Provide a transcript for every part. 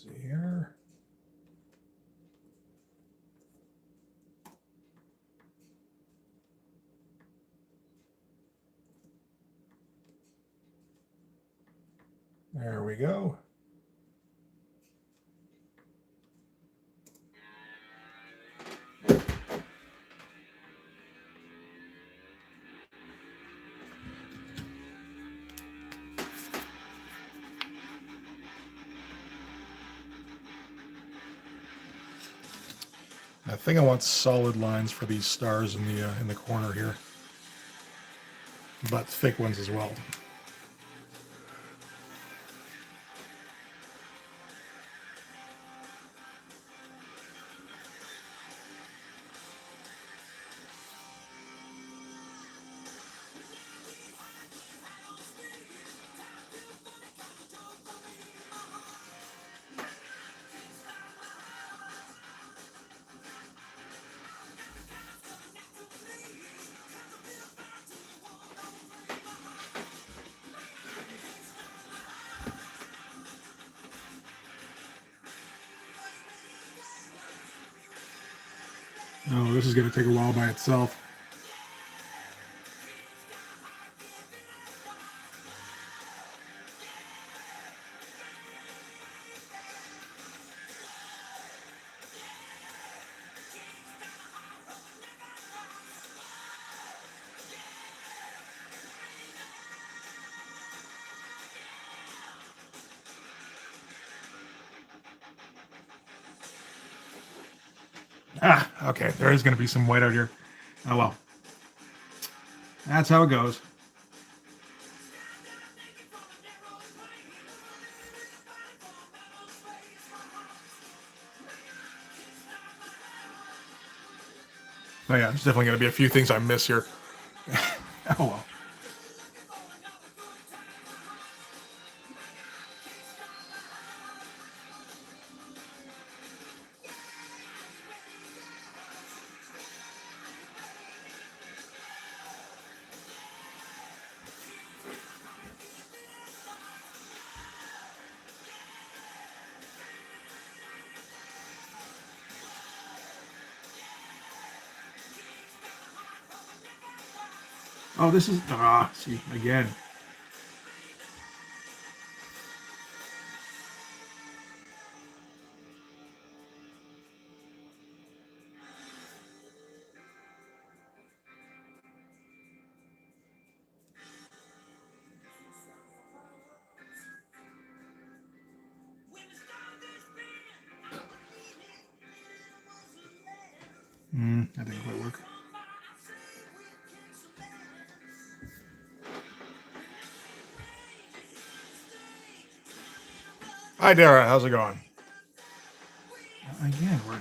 see here. There we go. I think I want solid lines for these stars in the corner here, but thick ones as well. Oh, this is going to take a while by itself. Ah, okay. There is going to be some white out here. Oh, well. That's how it goes. Oh, yeah. There's definitely going to be a few things I miss here. Oh, well. Oh, this is... see, again. I think it might work. Hi, Dara. How's it going? Again, we're...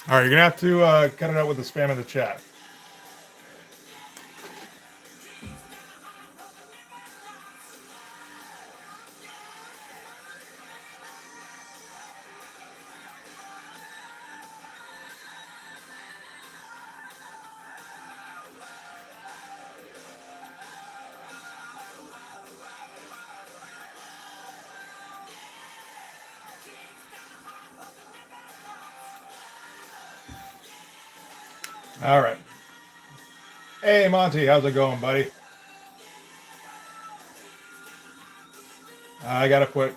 All right, you're going to have to cut it out with the spam in the chat. All right. Hey, Monty, how's it going, buddy? I got to put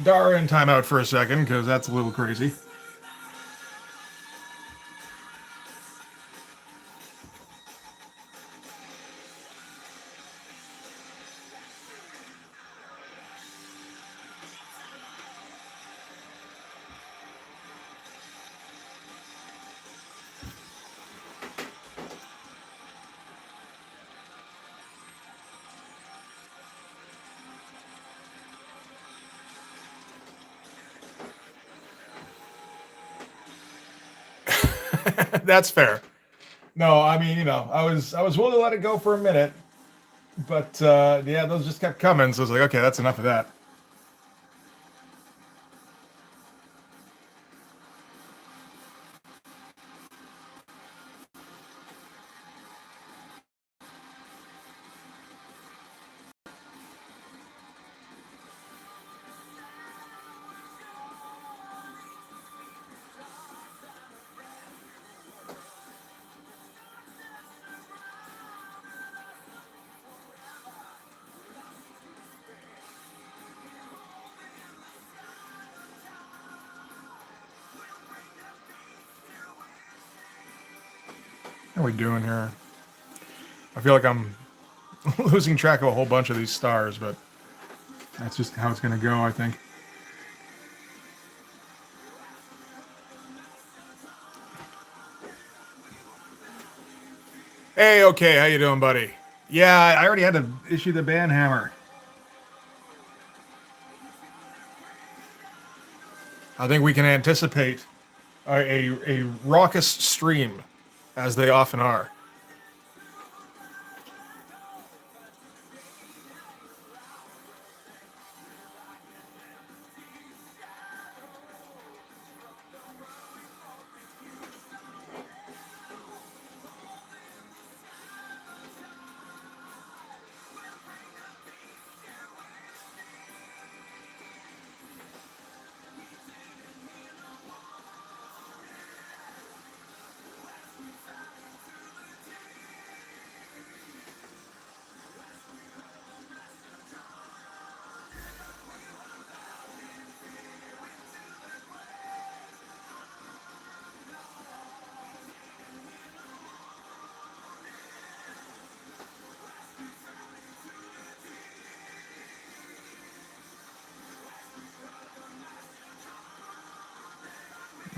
Dara in timeout for a second because that's a little crazy. That's fair. No, I mean, I was willing to let it go for a minute, but yeah, those just kept coming. So I was like, okay, that's enough of that. What are we doing here? I feel like I'm losing track of a whole bunch of these stars, but that's just how it's going to go, I think. Hey, okay, how you doing, buddy? Yeah, I already had to issue the ban hammer. I think we can anticipate a raucous stream, as they often are.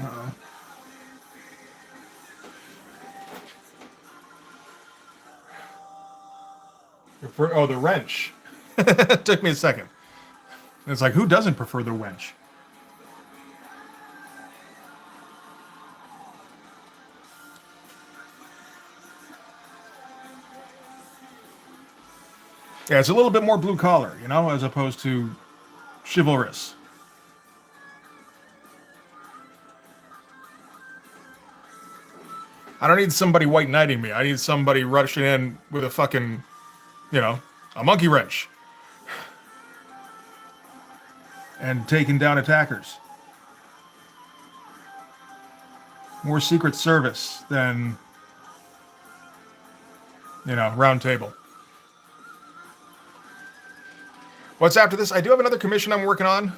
Uh-oh. Oh, the wrench. It took me a second. It's like, who doesn't prefer the wrench? Yeah, it's a little bit more blue collar, as opposed to chivalrous. I don't need somebody white knighting me. I need somebody rushing in with a fucking, you know, a monkey wrench and taking down attackers. More Secret Service than, round table. What's after this? I do have another commission I'm working on.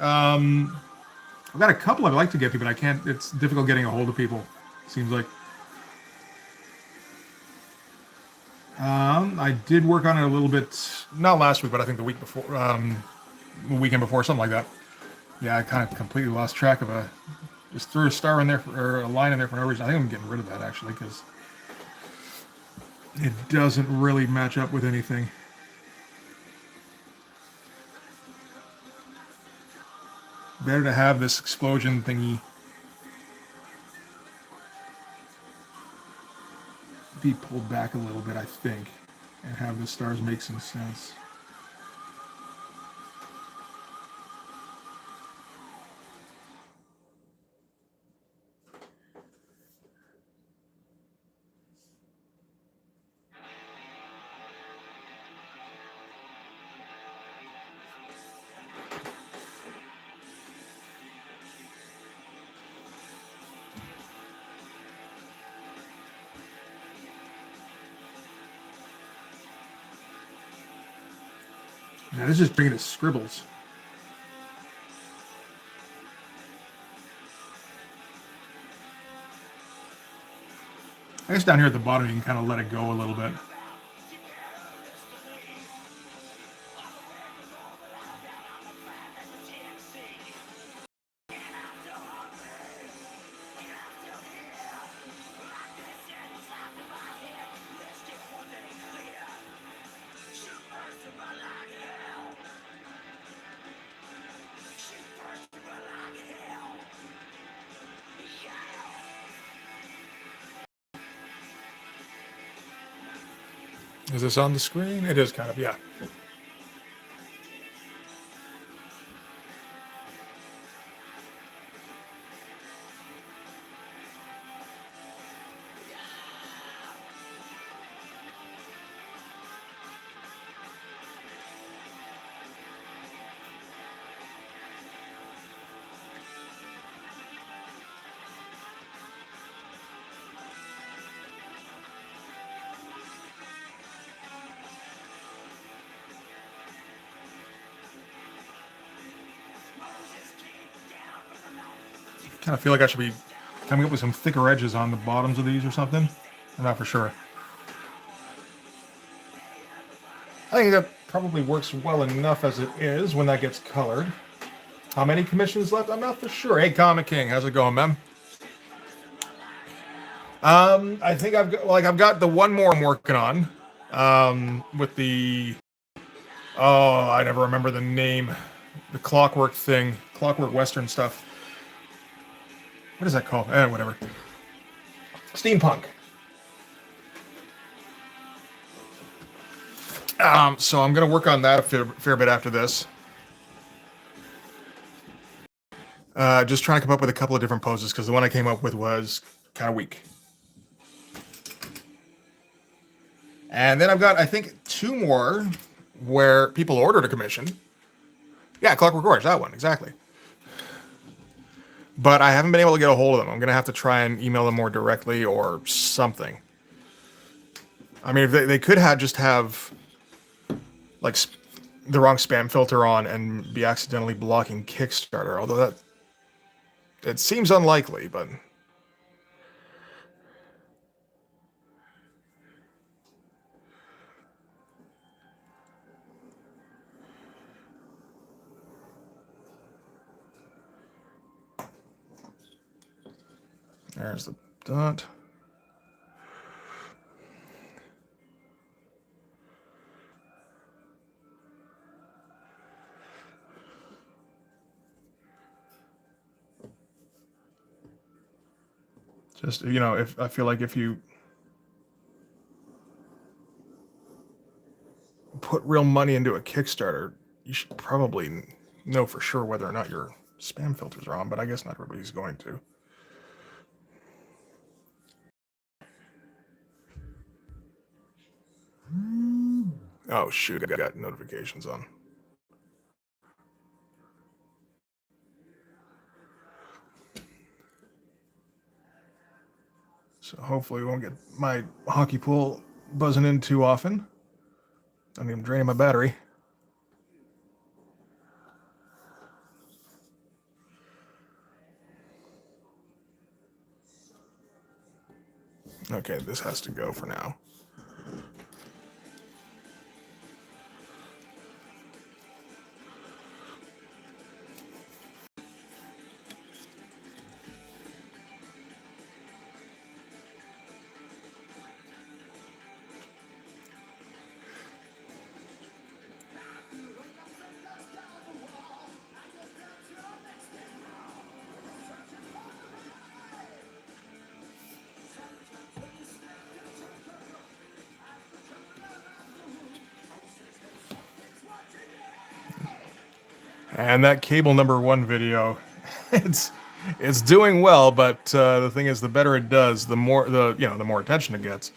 I've got a couple I'd like to get to, but I can't. It's difficult getting a hold of people. Seems like. I did work on it a little bit, not last week, but I think the week before, the weekend before, something like that. Yeah, I kind of completely lost track of just threw a star in there, or a line in there for no reason. I think I'm getting rid of that, actually, because it doesn't really match up with anything. Better to have this explosion thingy be pulled back a little bit, I think, and have the stars make some sense. Now, this is just bringing it scribbles. I guess down here at the bottom, you can kind of let it go a little bit. Is this on the screen? It is kind of, yeah. Kind of feel like I should be coming up with some thicker edges on the bottoms of these or something. I'm not for sure. I think that probably works well enough as it is when that gets colored. How many commissions left? I'm not for sure. Hey, Comic King, how's it going, man? I think I've got the one more I'm working on. With the I never remember the name. The Clockwork thing, Clockwork Western stuff. What is that called? Whatever. Steampunk. So I'm gonna work on that a fair bit after this. Just trying to come up with a couple of different poses because the one I came up with was kind of weak. And then I've got, I think, 2 more where people ordered a commission. Yeah, Clockwork Orange, that one, exactly. But I haven't been able to get a hold of them. I'm going to have to try and email them more directly or something. I mean, if they could just have, like, the wrong spam filter on and be accidentally blocking Kickstarter, although it seems unlikely, but... There's the dot. Just, if I feel like if you put real money into a Kickstarter, you should probably know for sure whether or not your spam filters are on, but I guess not everybody's going to. Oh shoot, I got notifications on. So hopefully we won't get my hockey pool buzzing in too often. Don't even draining my battery. Okay, this has to go for now. And that cable number 1 video, it's doing well, but the thing is, the better it does, the more the more attention it gets.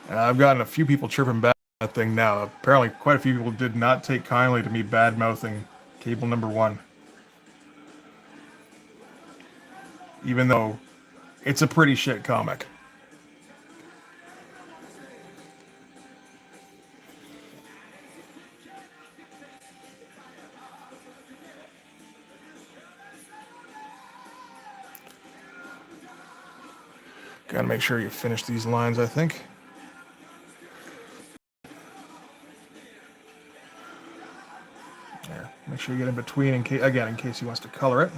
And I've gotten a few people chirping back at that thing now. Apparently, quite a few people did not take kindly to me bad mouthing cable number 1, even though it's a pretty shit comic. Gotta make sure you finish these lines, I think. There. Make sure you get in between in case he wants to color it.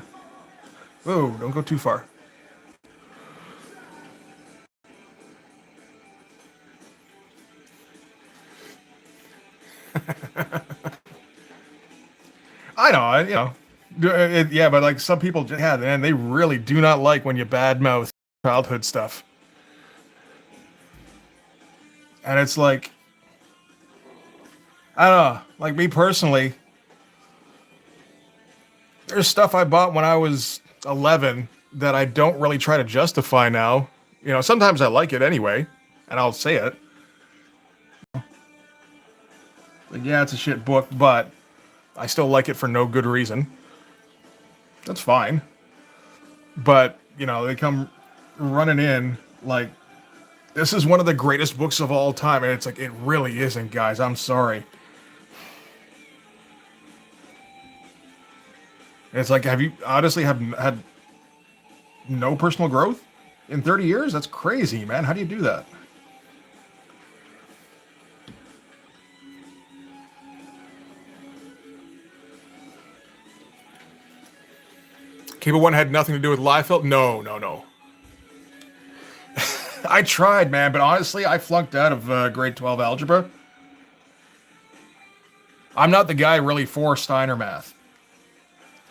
Whoa, don't go too far. I know, yeah, but like some people, yeah, man, they really do not like when you badmouth childhood stuff. And it's like, I don't know, like me personally, there's stuff I bought when I was 11 that I don't really try to justify now. You know, sometimes I like it anyway, and I'll say it. Like, yeah, it's a shit book, but I still like it for no good reason. That's fine. But, you know, they come running in like, this is one of the greatest books of all time. And it's like, it really isn't, guys. I'm sorry. It's like, have you honestly had no personal growth in 30 years? That's crazy, man. How do you do that? Cable One had nothing to do with Liefeld? No, no, no. I tried, man, but honestly, I flunked out of grade 12 algebra. I'm not the guy really for Steiner math.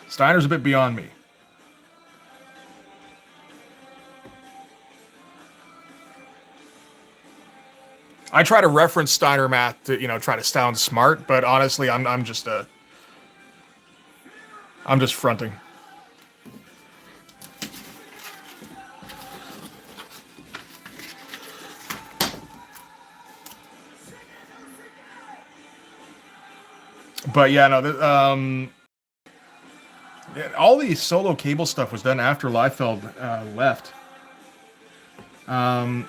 Steiner's a bit beyond me. I try to reference Steiner math to, you know, try to sound smart, but honestly, I'm just fronting. But yeah, no, all the solo Cable stuff was done after Liefeld left. The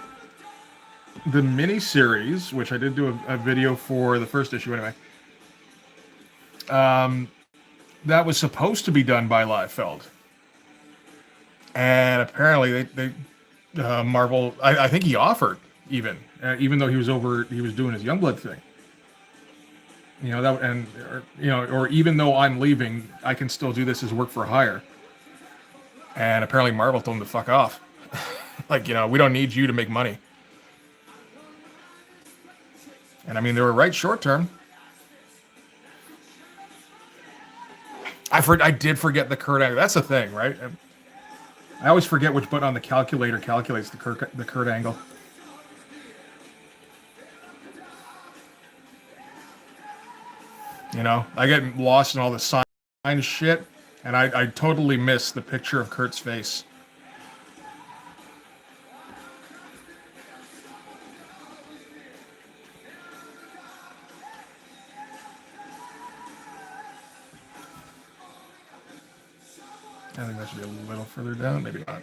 miniseries, which I did do a video for the first issue anyway, that was supposed to be done by Liefeld, and apparently they Marvel. I think he offered even though he was doing his Youngblood thing. You know that, and or even though I'm leaving, I can still do this as work for hire. And apparently Marvel told him to fuck off. Like, you know, we don't need you to make money. And I mean, they were right short term. I did forget the Kurt angle. That's the thing, right? I always forget which button on the calculator calculates the Kurt angle. You know, I get lost in all the sign shit, and I totally miss the picture of Kurt's face. I think that should be a little further down, maybe not.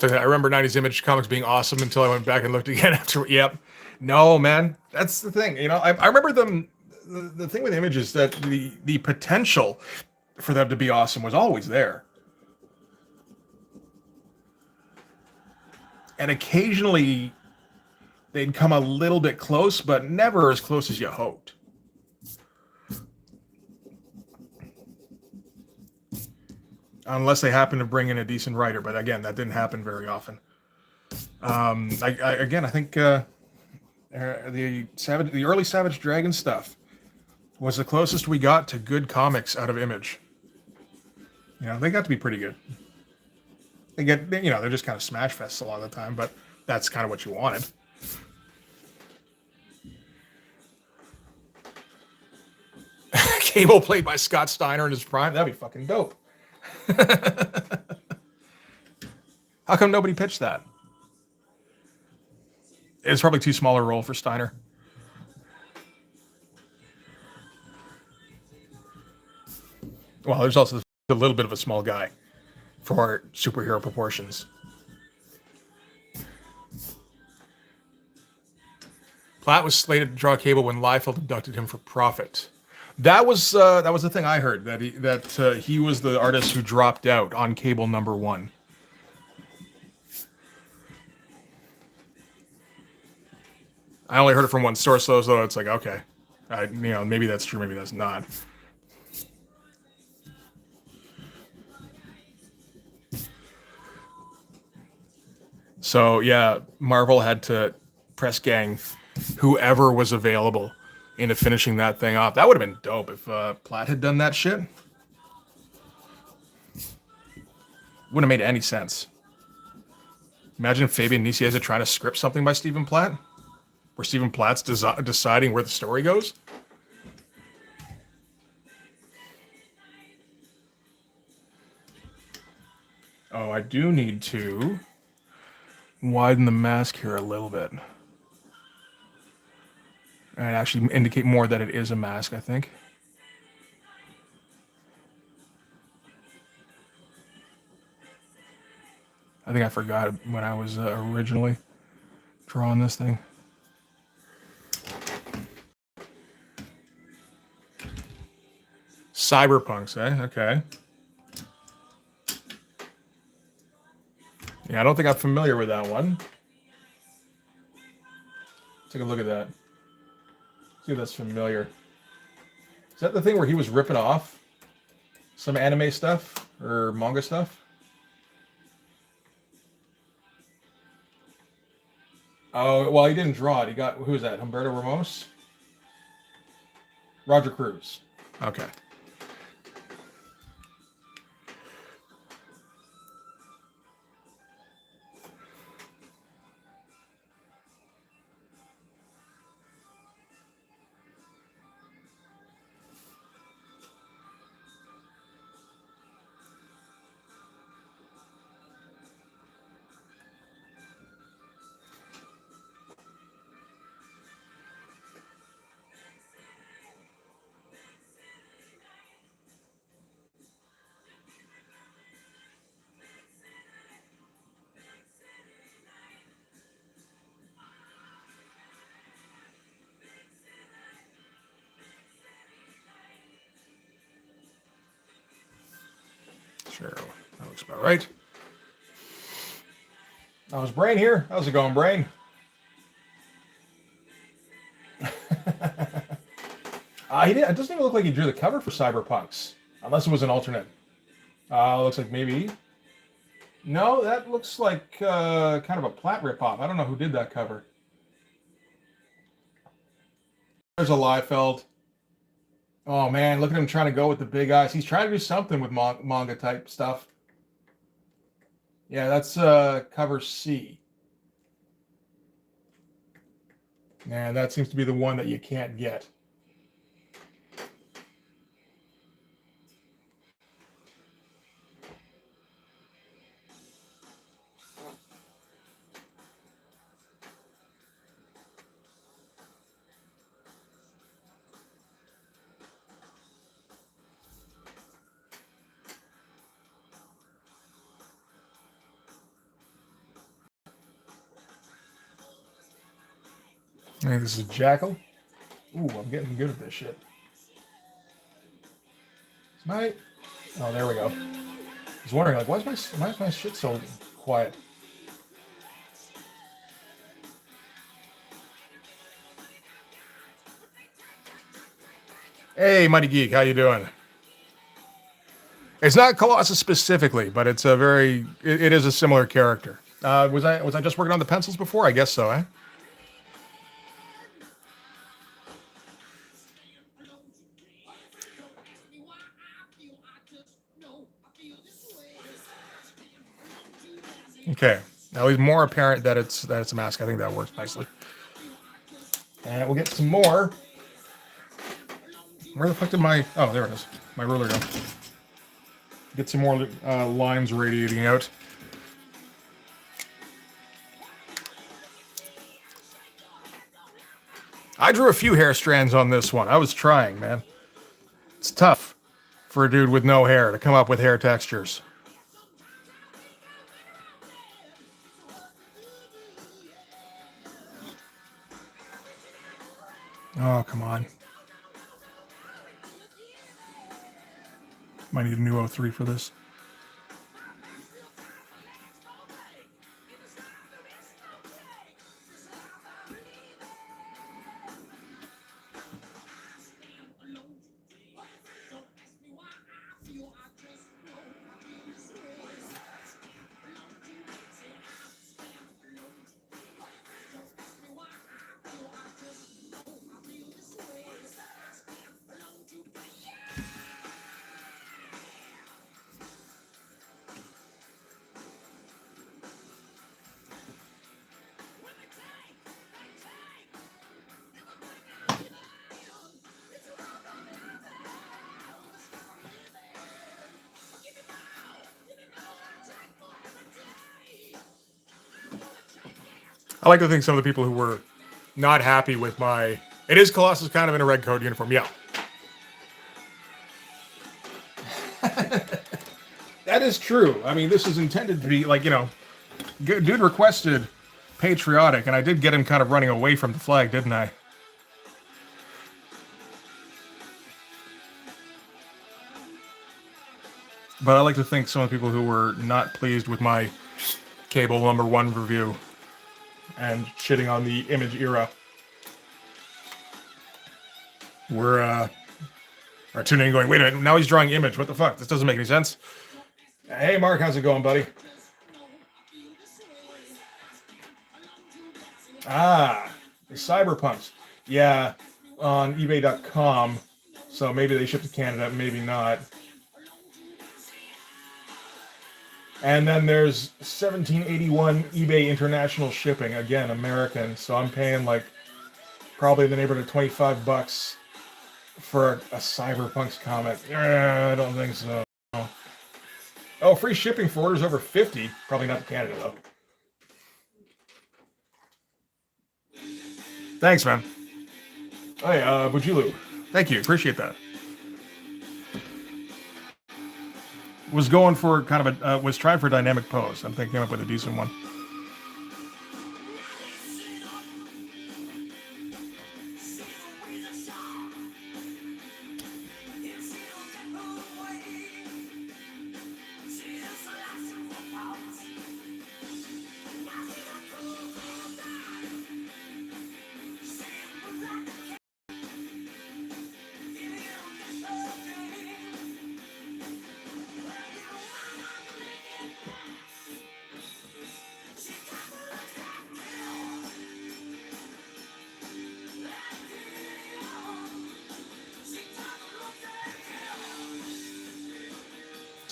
I remember 90s Image comics being awesome until I went back and looked again after. Yep. No, man. That's the thing. You know, I remember them. The thing with Image is that the potential for them to be awesome was always there. And occasionally they'd come a little bit close, but never as close as you hoped. Unless they happen to bring in a decent writer, but again, that didn't happen very often. I think the early Savage Dragon stuff was the closest we got to good comics out of Image. You know, they got to be pretty good. They're just kind of smash fests a lot of the time, but that's kind of what you wanted. Cable played by Scott Steiner in his prime. That'd be fucking dope. How come nobody pitched that? It's probably too small a role for Steiner. Well, there's also a little bit of a small guy for superhero proportions. Platt was slated to draw Cable when Liefeld abducted him for profit. That was the thing I heard, that he was the artist who dropped out on Cable #1. I only heard it from one source, though, so it's like, okay, maybe that's true, maybe that's not. So yeah, Marvel had to press gang whoever was available into finishing that thing off. That would have been dope if Platt had done that shit. Wouldn't have made any sense. Imagine Fabian Nicieza trying to script something by Stephen Platt, where Stephen Platt's deciding where the story goes. Oh, I do need to widen the mask here a little bit. And actually indicate more that it is a mask, I think. I think I forgot when I was originally drawing this thing. Cyberpunks, eh? Okay. Yeah, I don't think I'm familiar with that one. Take a look at that. See if that's familiar. Is that the thing where he was ripping off some anime stuff or manga stuff? Oh, well, he didn't draw it. He got, who was that? Humberto Ramos? Roger Cruz. Okay. Sure, that looks about right. How's Brain here? How's it going, Brain? He did. It doesn't even look like he drew the cover for Cyberpunks, unless it was an alternate. Looks like maybe. No, that looks like kind of a Platt ripoff. I don't know who did that cover. There's a Liefeld. Oh man, look at him trying to go with the big eyes. He's trying to do something with manga type stuff. Yeah, that's cover C. And that seems to be the one that you can't get. Hey, this is Jackal. Ooh, I'm getting good at this shit. Oh, there we go. I was wondering, like, why is my shit so quiet? Hey, Mighty Geek, how you doing? It's not Colossus specifically, but it's a very, it is a similar character. Was I just working on the pencils before? I guess so, eh? Okay. Now it's more apparent that it's a mask. I think that works nicely. And we'll get some more. Where the fuck did my... Oh, there it is. My ruler go. Get some more lines radiating out. I drew a few hair strands on this one. I was trying, man. It's tough for a dude with no hair to come up with hair textures. Oh, come on. Might need a new 03 for this. I like to think some of the people who were not happy with my... It is Colossus kind of in a red coat uniform, yeah. That is true. I mean, this is intended to be like, you know, dude requested patriotic, and I did get him kind of running away from the flag, didn't I? But I like to think some of the people who were not pleased with my Cable #1 review and shitting on the Image era were are tuning in going, wait a minute, now he's drawing Image. What the fuck? This doesn't make any sense. Hey, Mark, how's it going, buddy? Ah, the Cyberpunks. Yeah, on eBay.com. So maybe they ship to Canada, maybe not. And then there's 1781 eBay international shipping. Again, American. So I'm paying like probably in the neighborhood of $25 for a Cyberpunks comic. I don't think so. Oh, free shipping for orders over 50. Probably not to Canada, though. Thanks, man. Hey, Bujulu. Thank you. Appreciate that. Was going for kind of a... was trying for a dynamic pose. I'm thinking came up with a decent one.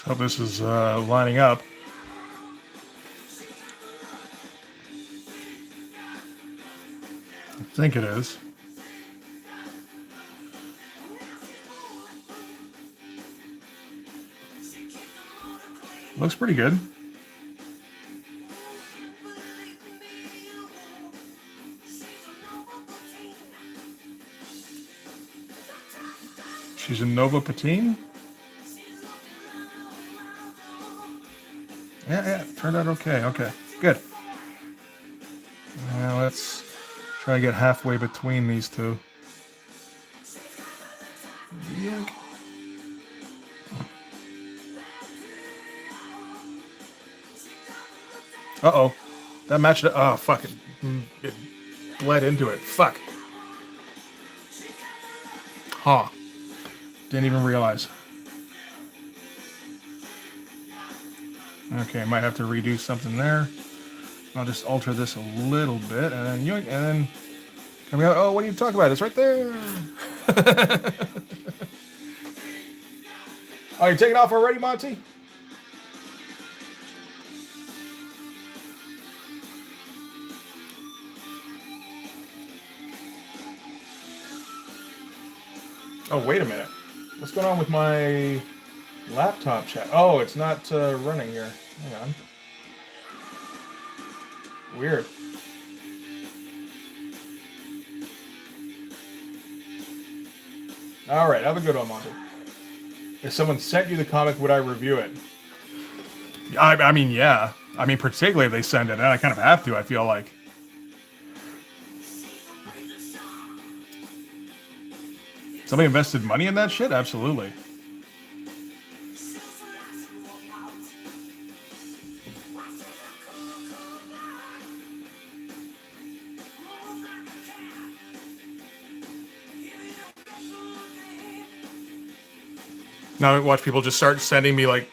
So this is lining up. I think it is. Looks pretty good. She's a Nova Patine? Yeah, turned out okay. Okay, good. Now let's try to get halfway between these two. Yuck. Uh-oh. That matched it. Oh, fuck it. It bled into it. Fuck. Huh. Didn't even realize. Okay, might have to redo something there. I'll just alter this a little bit, and then yoink, and then coming out. Oh, what are you talking about? It's right there. Oh, you're taking off already, Monty? Oh, wait a minute. What's going on with my laptop chat? Oh, it's not running here. Hang on. Weird. All right, have a good one, Monty. If someone sent you the comic, would I review it? I mean, yeah. I mean, particularly if they send it, and I kind of have to, I feel like. Somebody invested money in that shit? Absolutely. Now I watch people just start sending me like...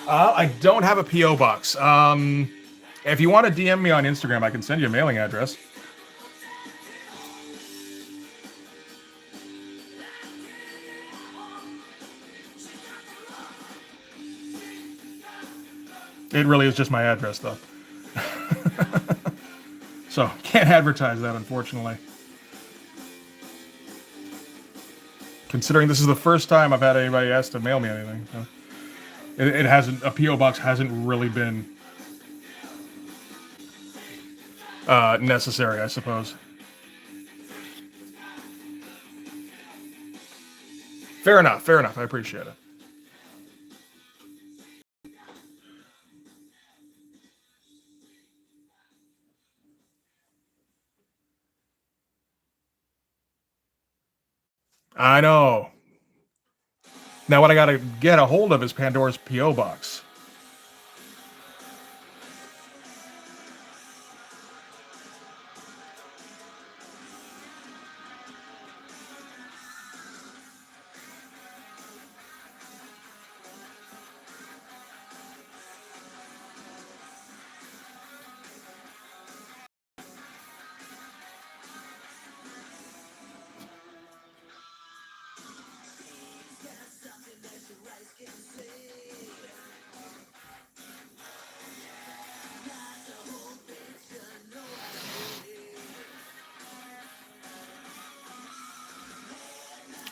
I don't have a P.O. box. If you want to DM me on Instagram, I can send you a mailing address. It really is just my address, though. So, can't advertise that, unfortunately. Considering this is the first time I've had anybody ask to mail me anything. So. It hasn't, a PO box hasn't really been necessary, I suppose. Fair enough. Fair enough. I appreciate it. I know. Now, what I got to get a hold of is Pandora's PO box.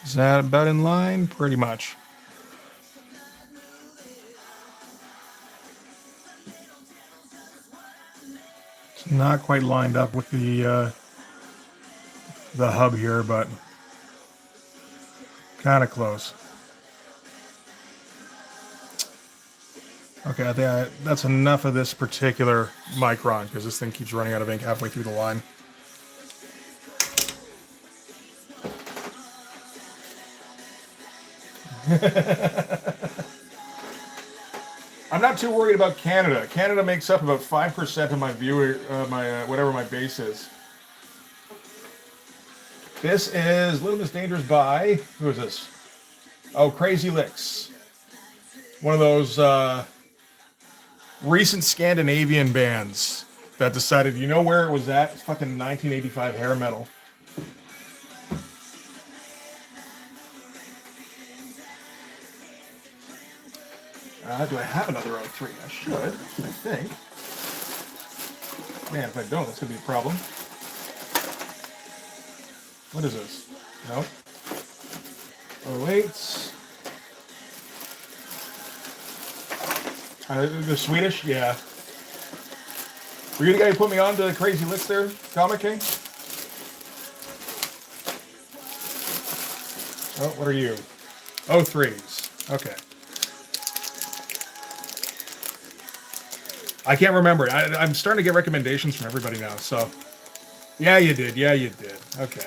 Is that about in line? Pretty much. It's not quite lined up with the hub here, but kind of close. Okay, I think that's enough of this particular micron because this thing keeps running out of ink halfway through the line. I'm not too worried about Canada. Canada makes up about 5% of my viewer, whatever my base is. This is Little Miss Dangerous by, who is this? Oh, Crazy Licks. One of those recent Scandinavian bands that decided, you know where it was at? It's fucking 1985 hair metal. Do I have another 03? I should, I think. Man, if I don't, that's going to be a problem. What is this? Nope. 08s. The Swedish? Yeah. Were you the guy who put me on to Crazy Licks there, Comic King? Oh, what are you? 03s. Okay. I can't remember. I'm starting to get recommendations from everybody now, so. Yeah, you did. Yeah, you did. Okay.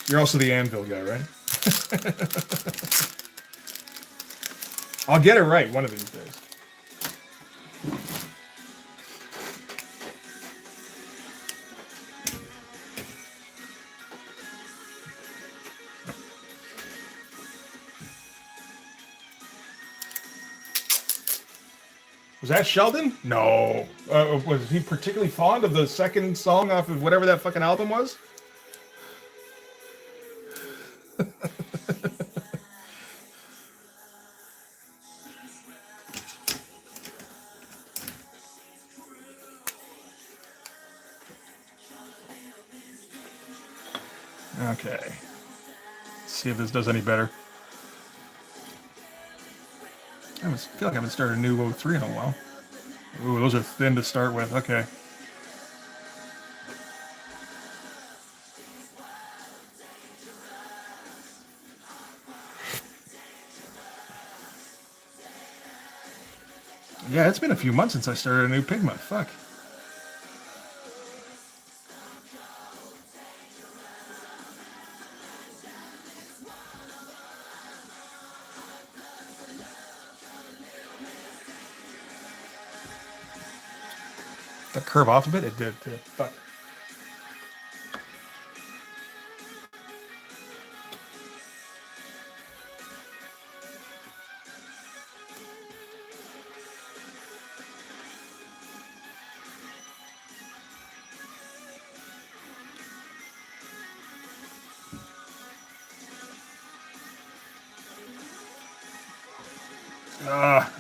You're also the Anvil guy, right? I'll get it right one of these days. Was that Sheldon? No. Was he particularly fond of the second song off of whatever that fucking album was? Okay. Let's see if this does any better. I feel like I haven't started a new 03 in a while. Ooh, those are thin to start with. Okay. Yeah, it's been a few months since I started a new Pigma. Fuck. That curve off a bit? It did too. Fuck.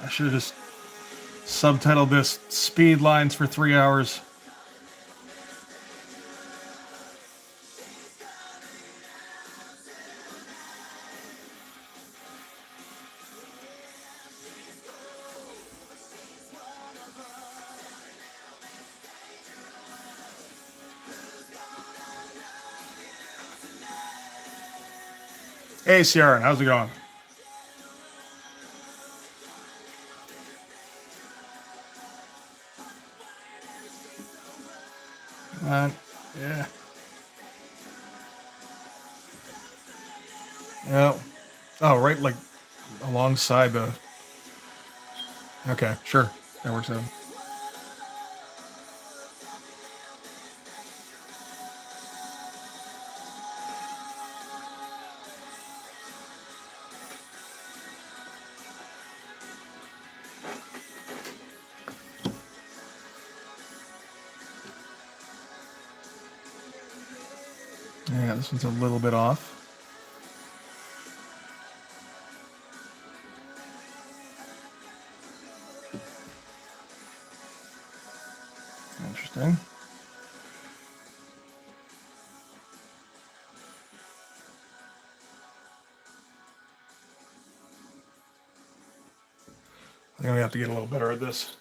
I should have just subtitled this Speed Lines for 3 hours. Hey, Ciaran, how's it going? Yeah. Yeah. Oh, right, like alongside the. Okay, sure, that works out. Yeah, this one's a little bit off. Interesting. I think we have to get a little better at this.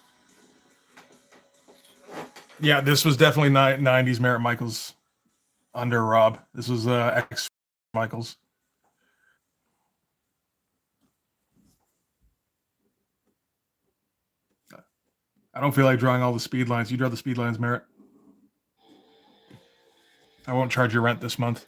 Yeah, this was definitely 90s Merritt Michaels under Rob. This was X Michaels. I don't feel like drawing all the speed lines. You draw the speed lines, Merritt. I won't charge your rent this month.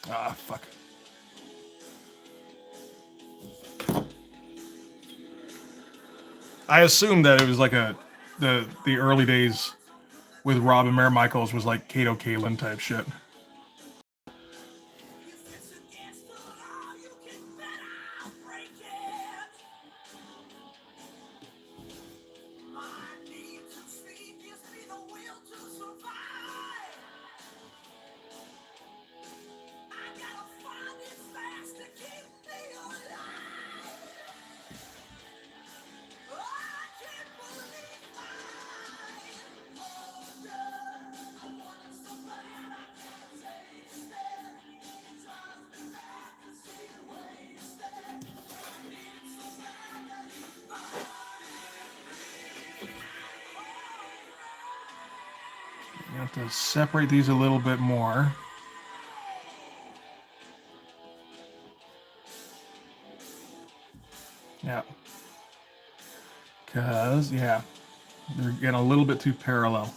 Ah, fuck. I assumed that it was like the early days with Rob and Merritt Michaels was like Kato Kalin type shit. You have to separate these a little bit more. Yeah. Because, yeah, they're getting a little bit too parallel.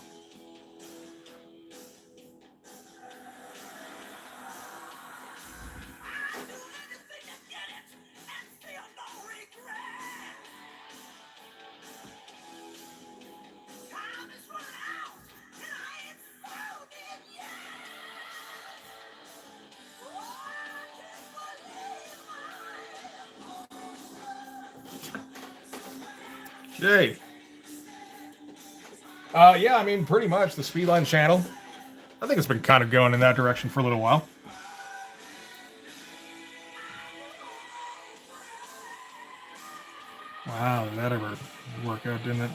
Jay. Yeah, I mean, pretty much the Speedline channel. I think it's been kind of going in that direction for a little while. Wow, did that ever work out, didn't it?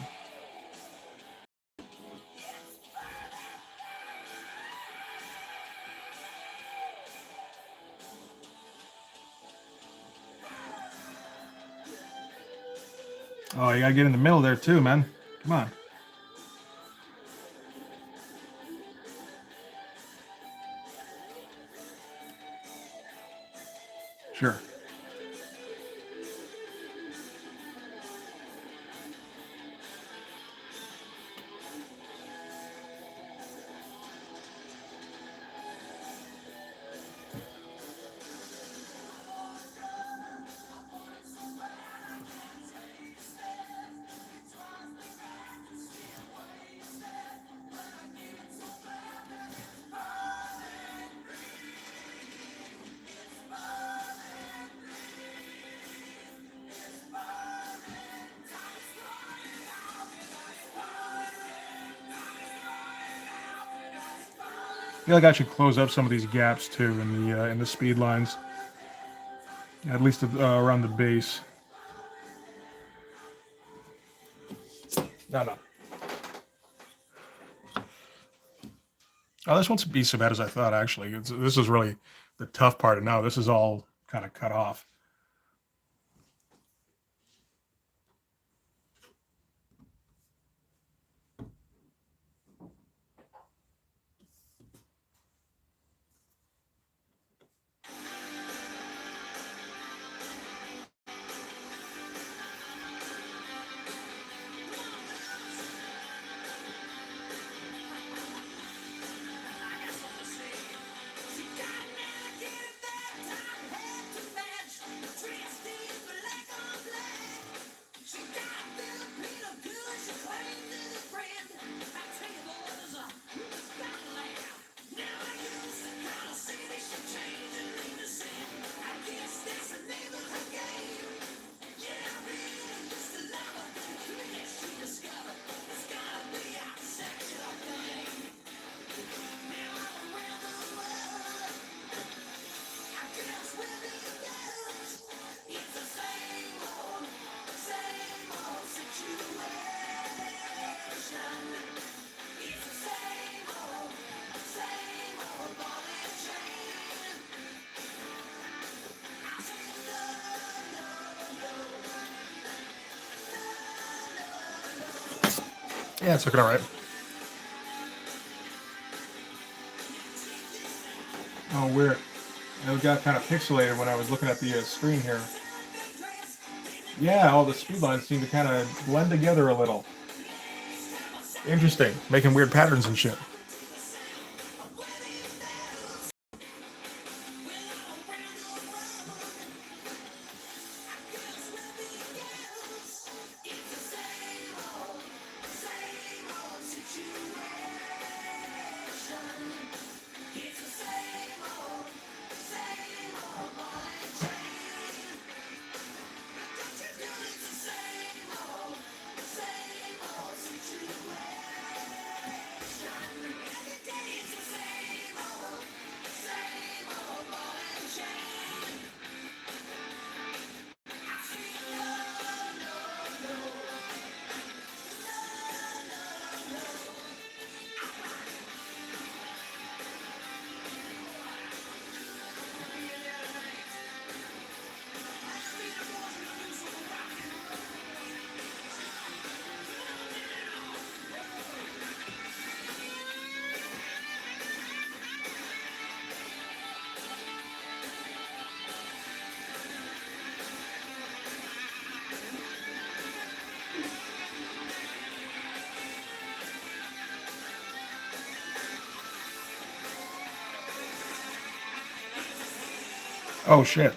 Oh, you gotta get in the middle there too, man. Come on. Sure. I feel like I should close up some of these gaps too in the speed lines, at least around the base. No, no. Oh, this won't be so bad as I thought. Actually, this is really the tough part. And now this is all kind of cut off. Yeah, it's looking all right. Oh, weird. It got kind of pixelated when I was looking at the screen here. Yeah, all the speed lines seem to kind of blend together a little. Interesting. Making weird patterns and shit. Oh shit.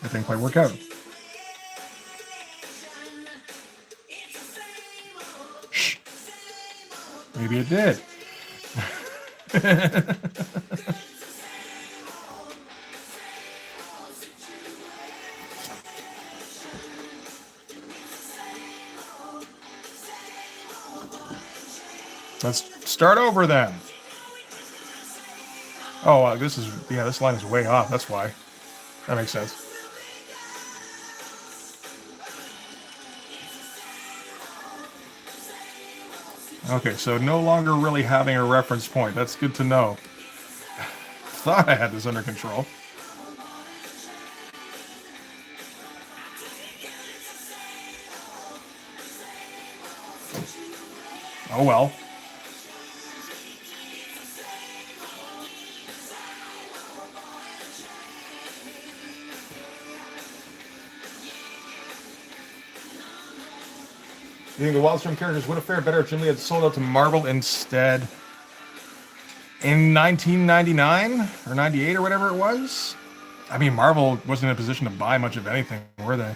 That didn't quite work out. Shh. Maybe it did. Let's start over then. Oh, this line is way off. That's why. That makes sense. Okay, so no longer really having a reference point. That's good to know. Thought I had this under control. Oh well. You think the Wildstorm characters would have fared better if Jim Lee had sold out to Marvel instead in 1999 or 98 or whatever it was? I mean, Marvel wasn't in a position to buy much of anything, were they?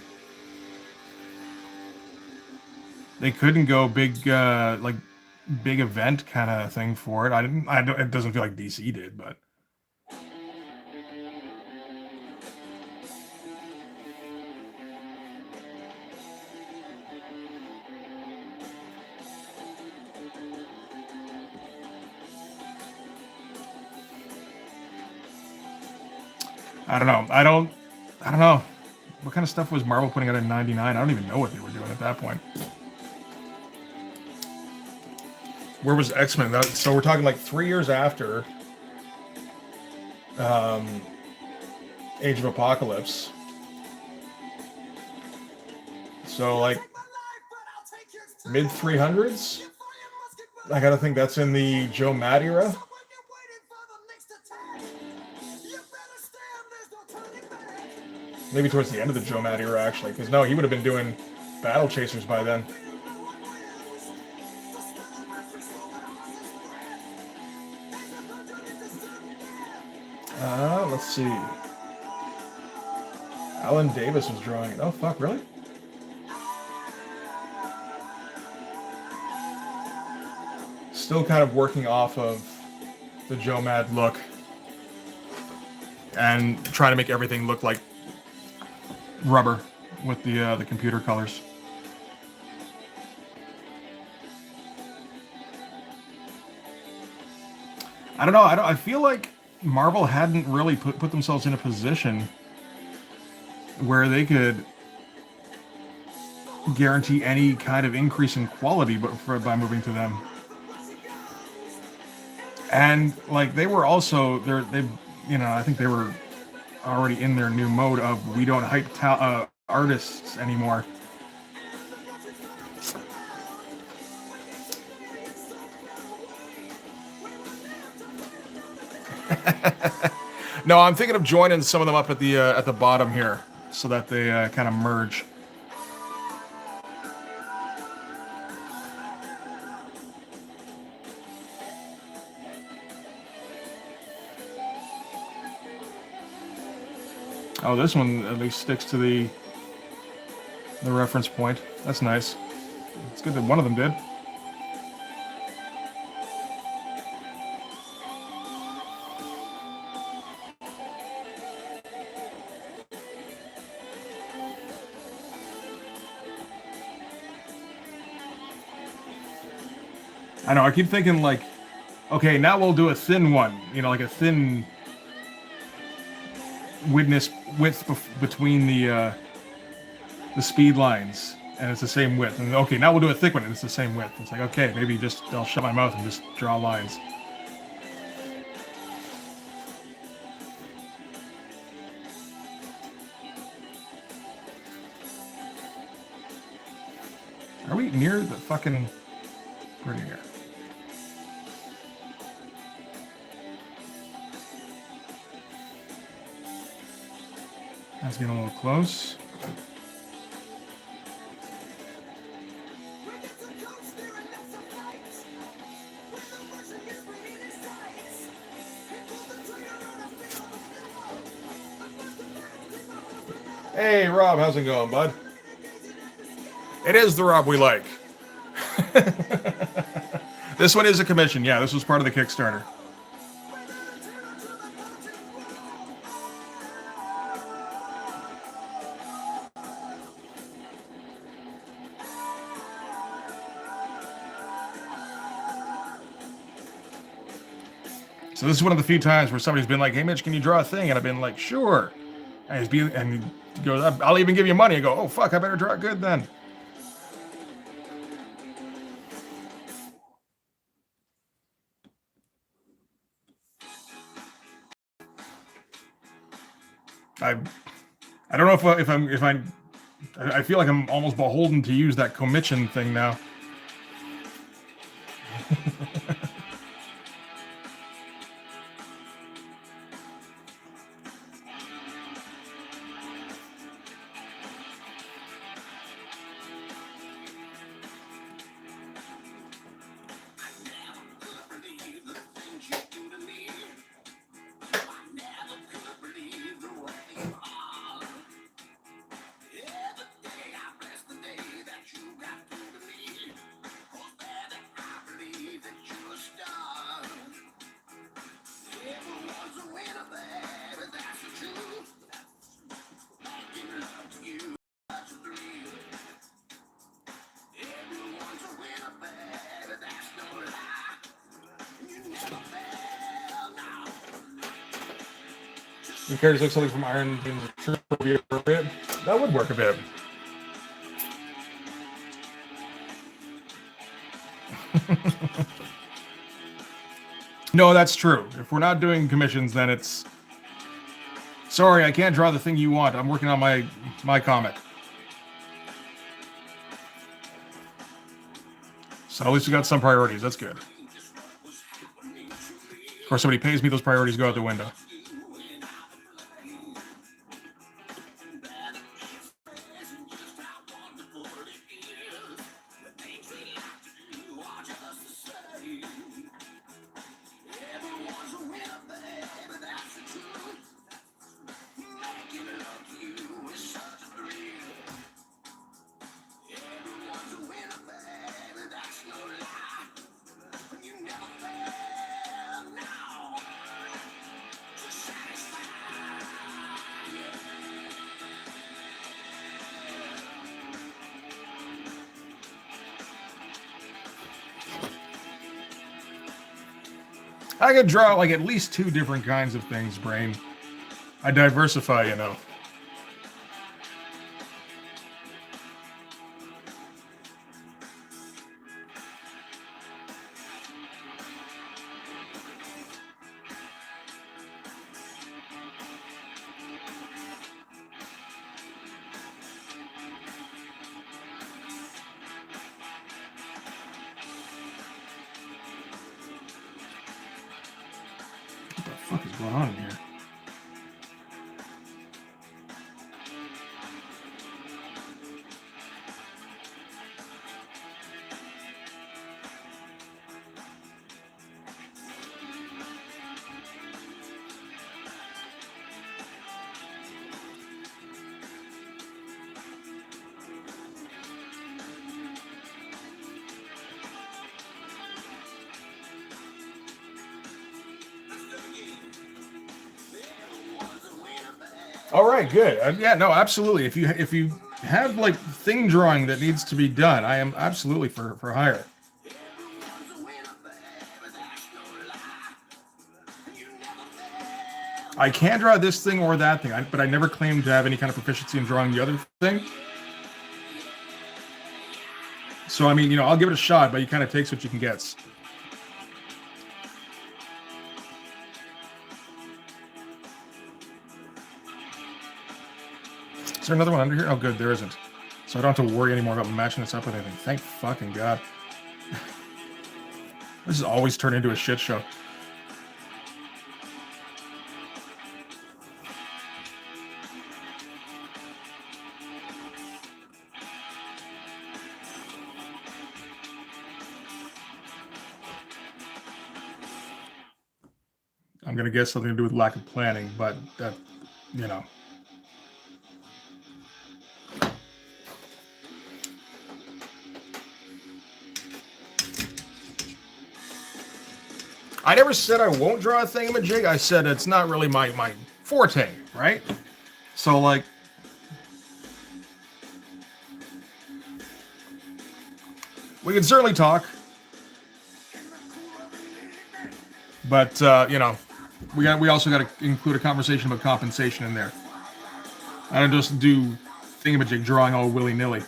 They couldn't go big, like big event kind of thing for it. I didn't. I don't. It doesn't feel like DC did, but I don't know. I don't know. What kind of stuff was Marvel putting out in '99? I don't even know what they were doing at that point. Where was X-Men? So we're talking like 3 years after Age of Apocalypse. So like mid 300s. I gotta think that's in the Joe Matt era. Maybe towards the end of the Joe Matt era, actually, because no, he would have been doing Battle Chasers by then. Let's see. Alan Davis was drawing it. Oh, fuck, really? Still kind of working off of the Joe Mad look and trying to make everything look like rubber with the computer colors. I don't know. I feel like Marvel hadn't really put themselves in a position where they could guarantee any kind of increase in quality, by moving to them. And like they were also I think they were already in their new mode of we don't hype artists anymore. No, I'm thinking of joining some of them up at the bottom here, so that they kind of merge. Oh, this one at least sticks to the reference point. That's nice. It's good that one of them did. I know, I keep thinking like, okay, now we'll do a thin one. You know, like a thin width between the speed lines, and it's the same width. And okay, now we'll do a thick one, and it's the same width. It's like, okay, maybe just I'll shut my mouth and just draw lines. Are we near the fucking... Pretty near. That's getting a little close. Hey, Rob, how's it going, bud? It is the Rob we like. This one is a commission. Yeah, this was part of the Kickstarter. So this is one of the few times where somebody's been like, "Hey, Mitch, can you draw a thing?" And I've been like, "Sure." And he goes, "I'll even give you money." I go, "Oh fuck, I better draw good then." I don't know if I feel like I'm almost beholden to use that commission thing now. Your characters look something from Iron Man's Troop would be appropriate. That would work a bit. No, that's true. If we're not doing commissions, then it's... Sorry, I can't draw the thing you want. I'm working on my comic. So at least we got some priorities. That's good. Of course, somebody pays me, those priorities go out the window. I could draw like at least 2 different kinds of things, Brain. I diversify, you know. What the fuck is going on in here? All right, good. Yeah, no, absolutely. If you have like thing drawing that needs to be done, I am absolutely for hire. I can draw this thing or that thing, but I never claimed to have any kind of proficiency in drawing the other thing. So I mean, you know, I'll give it a shot, but you kind of takes what you can get. Is there another one under here? Oh, good, there isn't. So I don't have to worry anymore about matching this up with anything. Thank fucking God. This has always turned into a shit show. I'm going to guess something to do with lack of planning, but that, you know. I never said I won't draw a thingamajig. I said it's not really my forte, right? So, like, we can certainly talk. But, you know, we also got to include a conversation about compensation in there. I don't just do thingamajig drawing all willy-nilly.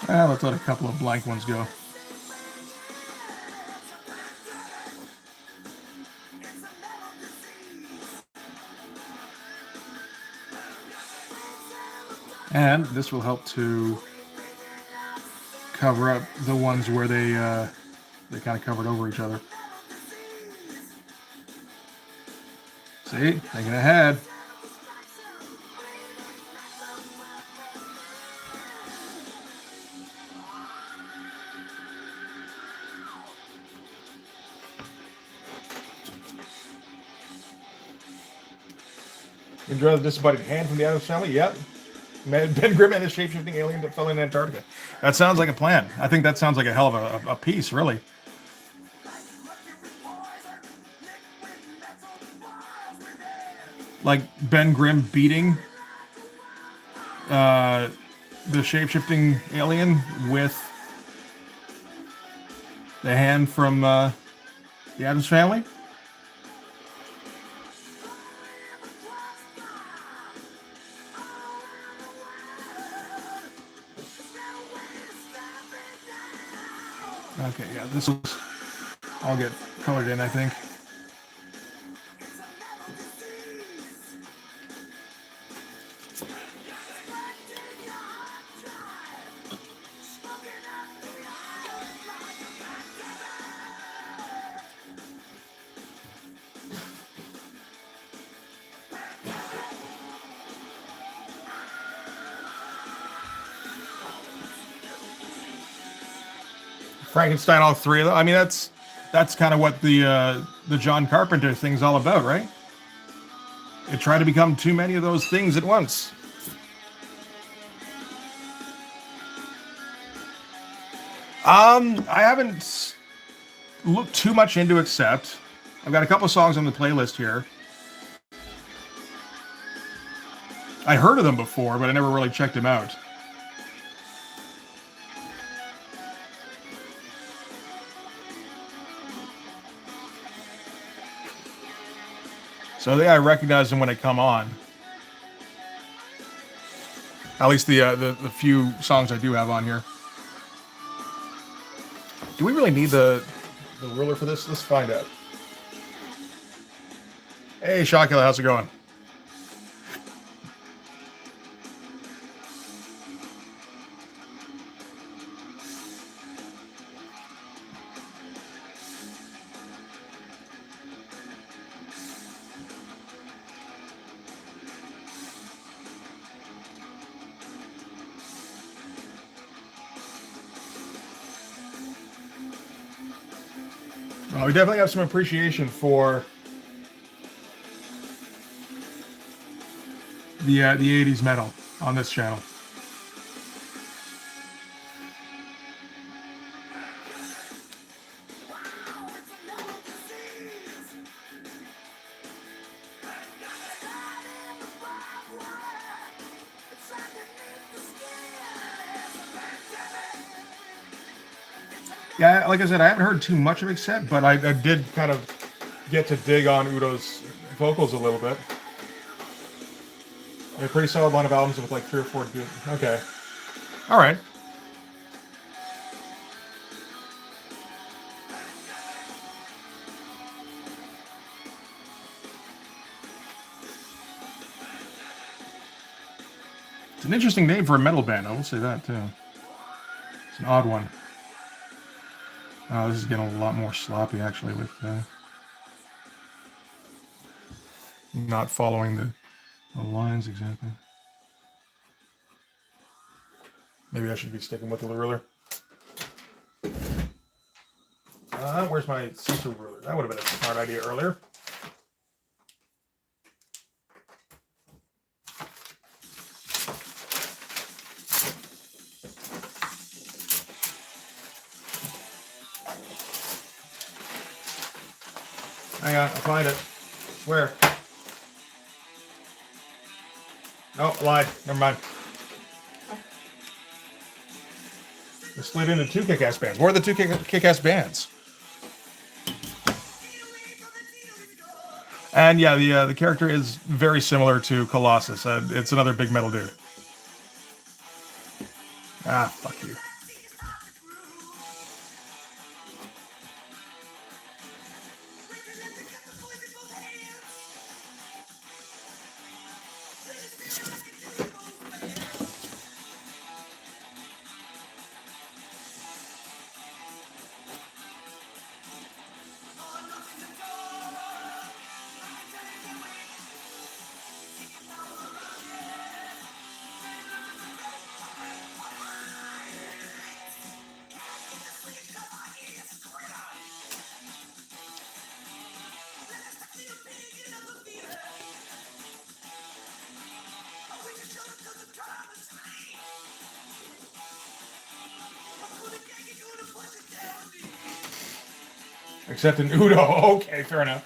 Let's let a couple of blank ones go. And this will help to cover up the ones where they kind of covered over each other. See, thinking ahead. You draw the disembodied hand from the Addams Family? Yep. Ben Grimm and his shape-shifting alien that fell in Antarctica. That sounds like a plan. I think that sounds like a hell of a piece, really. Like Ben Grimm beating the shape-shifting alien with the hand from the Addams Family. Okay, yeah, this will all get colored in, I think. Frankenstein, all three of them. I mean, that's kind of what the John Carpenter thing's all about, right? It tried to become too many of those things at once. I haven't looked too much into Accept. I've got a couple of songs on the playlist here. I heard of them before, but I never really checked them out. So yeah, I recognize them when they come on. At least the few songs I do have on here. Do we really need the ruler for this? Let's find out. Hey, Shocula, how's it going? We definitely have some appreciation for the 80s metal on this channel. Yeah, like I said, I haven't heard too much of Accept, but I did kind of get to dig on Udo's vocals a little bit. A pretty solid line of albums with like 3 or 4 good. Okay. All right. It's an interesting name for a metal band, I will say that too. It's an odd one. Oh, this is getting a lot more sloppy actually with not following the lines exactly. Maybe I should be sticking with the ruler. Where's my see-through ruler? That would have been a smart idea earlier. Hang on, I'll find it. Where? Oh, lied. Never mind. They slid into 2 kick-ass bands. Where are the 2 kick-ass bands? And yeah, the character is very similar to Colossus. It's another big metal dude. Ah, fuck you. Except in Udo. Okay, fair enough.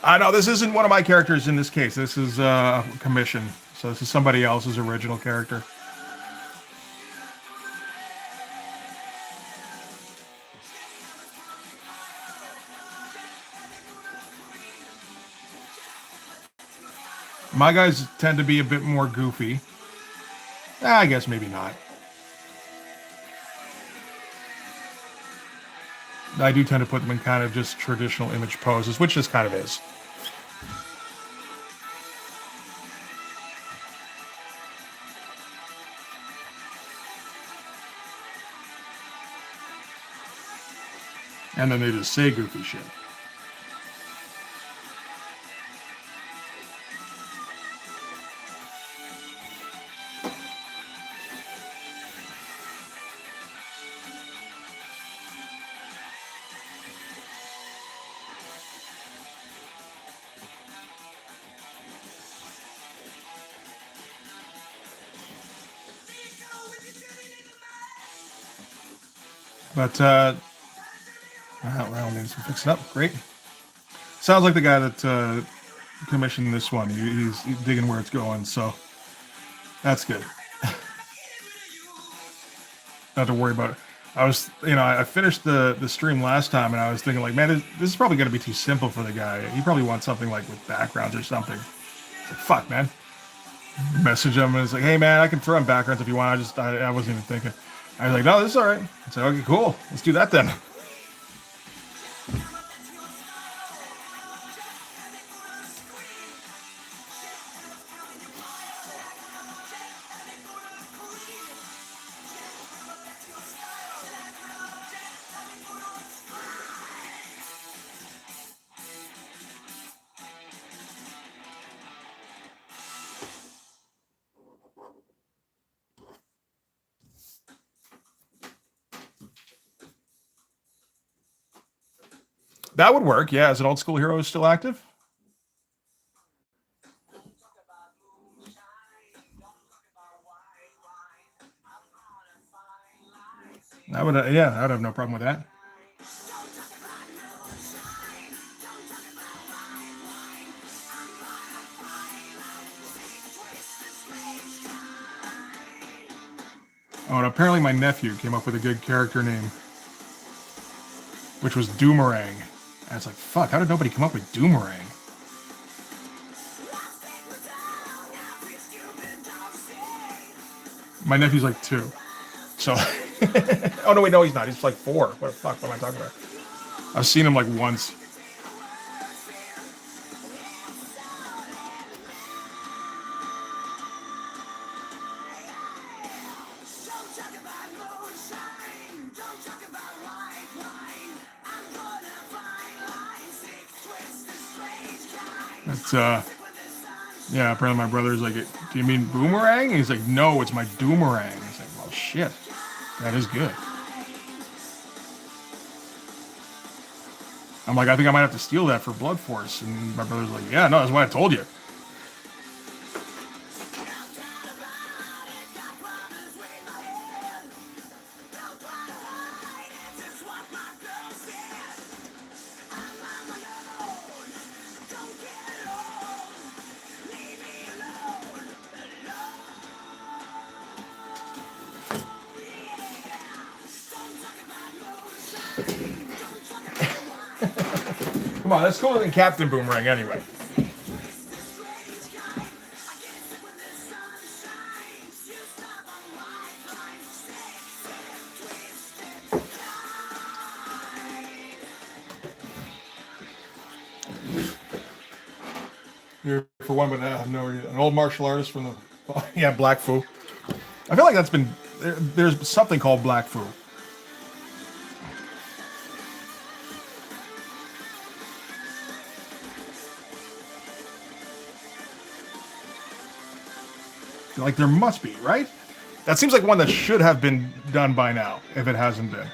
No, this isn't one of my characters in this case. This is a commission. So this is somebody else's original character. My guys tend to be a bit more goofy. I guess maybe not. I do tend to put them in kind of just traditional image poses, which this kind of is. And then they just say goofy shit. But, well, needs to fix it up. Great. Sounds like the guy that commissioned this one. He's digging where it's going, so that's good. Not to worry about it. I was, I finished the stream last time, and I was thinking like, man, this is probably going to be too simple for the guy. He probably wants something like with backgrounds or something. It's like, fuck, man. Message him and it's like, hey, man, I can throw in backgrounds if you want. I wasn't even thinking. I was like, no, this is all right. I said, okay, cool. Let's do that then. That would work. Yeah, is an old school hero still active? I would, yeah, I would have no problem with that. Oh, and apparently my nephew came up with a good character name, which was Doomerang. And it's like, fuck, how did nobody come up with Doomerang? My nephew's like 2. So, oh no, wait, no, he's not. He's like 4. What the fuck? What am I talking about? I've seen him like once. It's yeah. Apparently, my brother's like, "Do you mean boomerang?" And he's like, "No, it's my doomerang." He's like, "Well, shit, that is good." I'm like, I think I might have to steal that for Blood Force. And my brother's like, "Yeah, no, that's what I told you." Come on, that's cooler than Captain Boomerang anyway. Here for one, but no, an old martial artist from the yeah, Black Fu. I feel like that's been there's something called Black Fu. Like there must be, right? That seems like one that should have been done by now, if it hasn't been.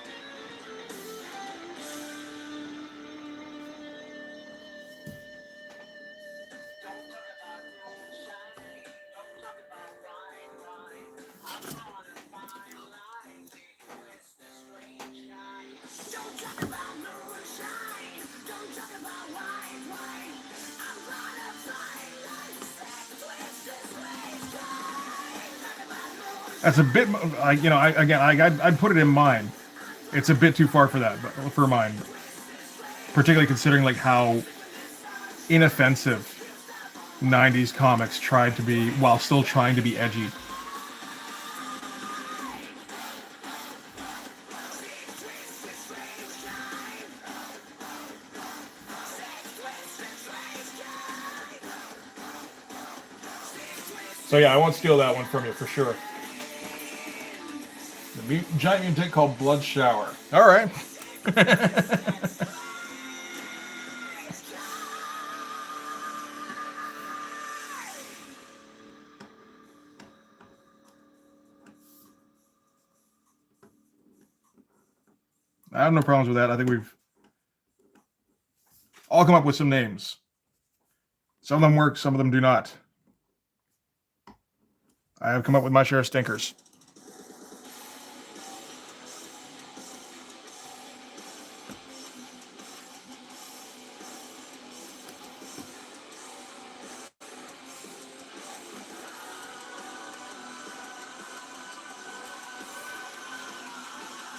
That's a bit, I'd put it in mine. It's a bit too far for that, but for mine, particularly considering like how inoffensive '90s comics tried to be while still trying to be edgy. So yeah, I won't steal that one from you for sure. The giant mutant called Blood Shower. All right. I have no problems with that. I think we've all come up with some names. Some of them work, some of them do not. I have come up with my share of stinkers.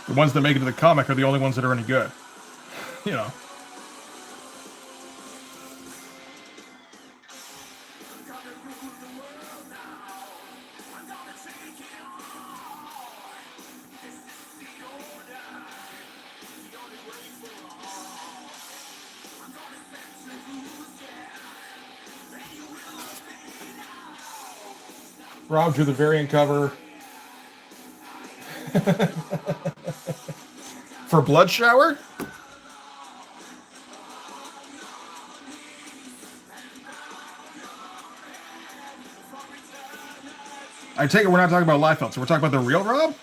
The ones that make it to the comic are the only ones that are any good. You know. Rob drew the variant cover for Blood Shower. I take it we're not talking about Liefeld, so we're talking about the real Rob?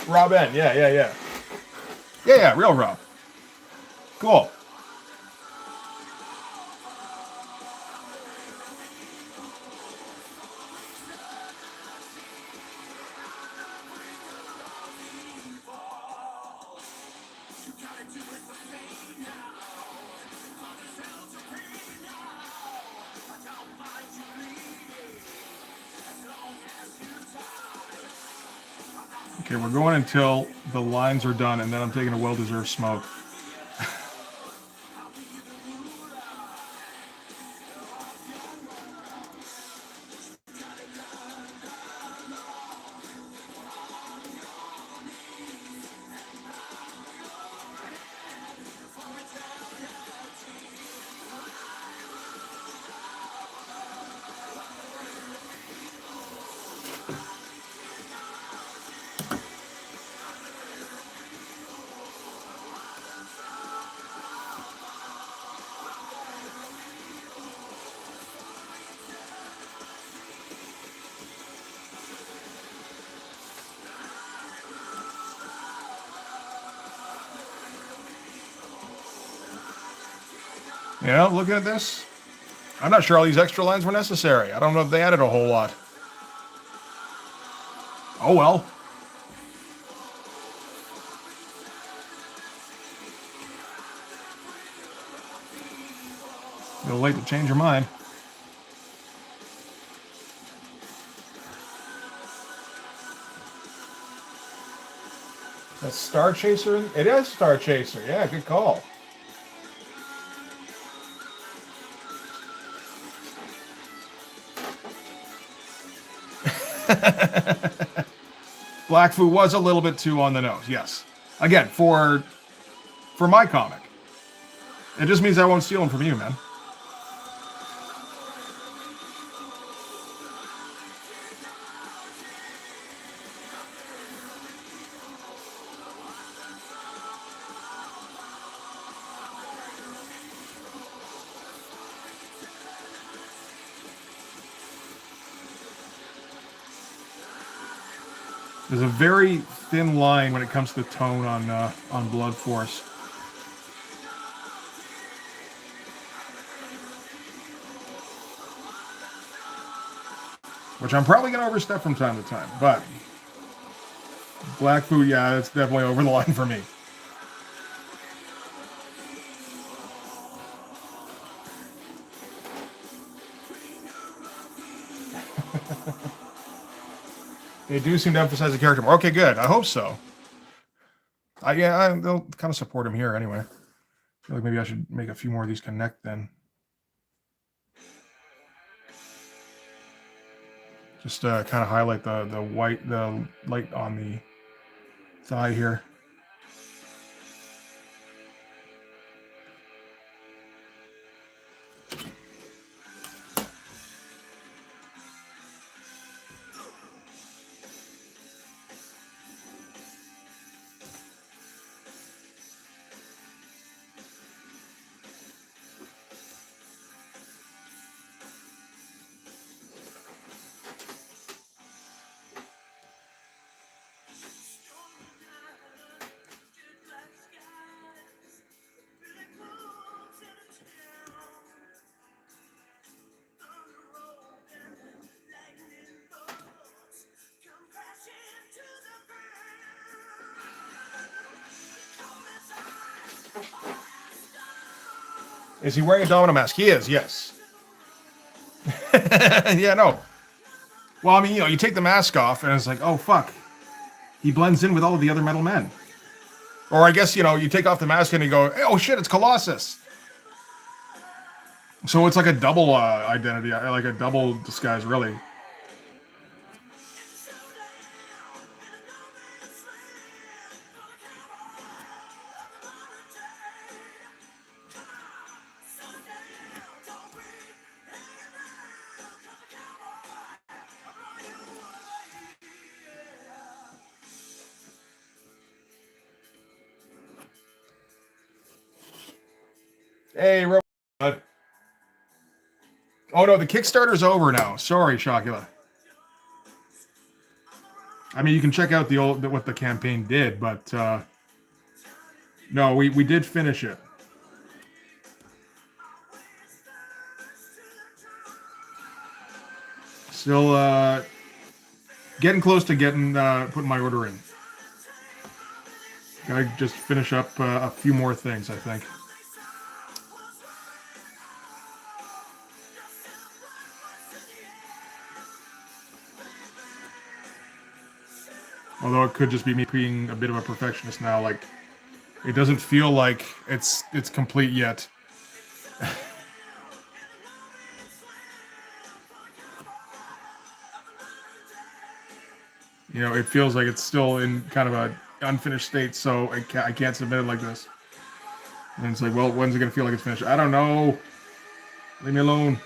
Rob N. Yeah, real Rob. Cool. Okay, we're going until the lines are done, and then I'm taking a well-deserved smoke. Yeah, looking at this, I'm not sure all these extra lines were necessary. I don't know if they added a whole lot. Oh well. A little late to change your mind. That's Star Chaser? It is Star Chaser. Yeah, good call. Blackfoot was a little bit too on the nose, yes. Again, for my comic. It just means I won't steal them from you, man. There's a very thin line when it comes to the tone on Blood Force. Which I'm probably going to overstep from time to time, but Blackfoot, yeah, that's definitely over the line for me. They do seem to emphasize the character more. Okay, good. I hope so. They'll kind of support him here anyway. I feel like maybe I should make a few more of these connect then. Just kind of highlight the light on the thigh here. Is he wearing a domino mask? He is, yes. Yeah, no. Well, I mean, you take the mask off, and it's like, oh, fuck. He blends in with all of the other metal men. Or I guess, you take off the mask and you go, oh, shit, it's Colossus. So it's like a double identity, like a double disguise, really. Hey, Robot. Oh, no, the Kickstarter's over now. Sorry, Shocula. I mean, you can check out what the campaign did, but no, we did finish it. Still getting close to putting my order in. Gotta just finish up a few more things, I think. Although it could just be me being a bit of a perfectionist now. Like, it doesn't feel like it's complete yet. It feels like it's still in kind of a unfinished state, so I can't submit it like this. And it's like, well, when's it gonna feel like it's finished? I don't know. Leave me alone.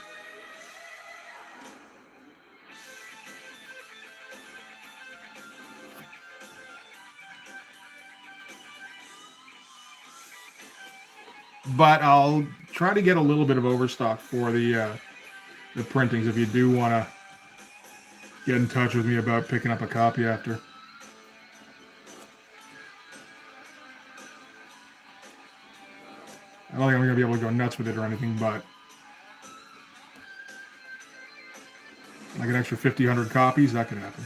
But I'll try to get a little bit of overstock for the printings if you do want to get in touch with me about picking up a copy after. I don't think I'm going to be able to go nuts with it or anything, but like an extra 50, 100 copies, that could happen.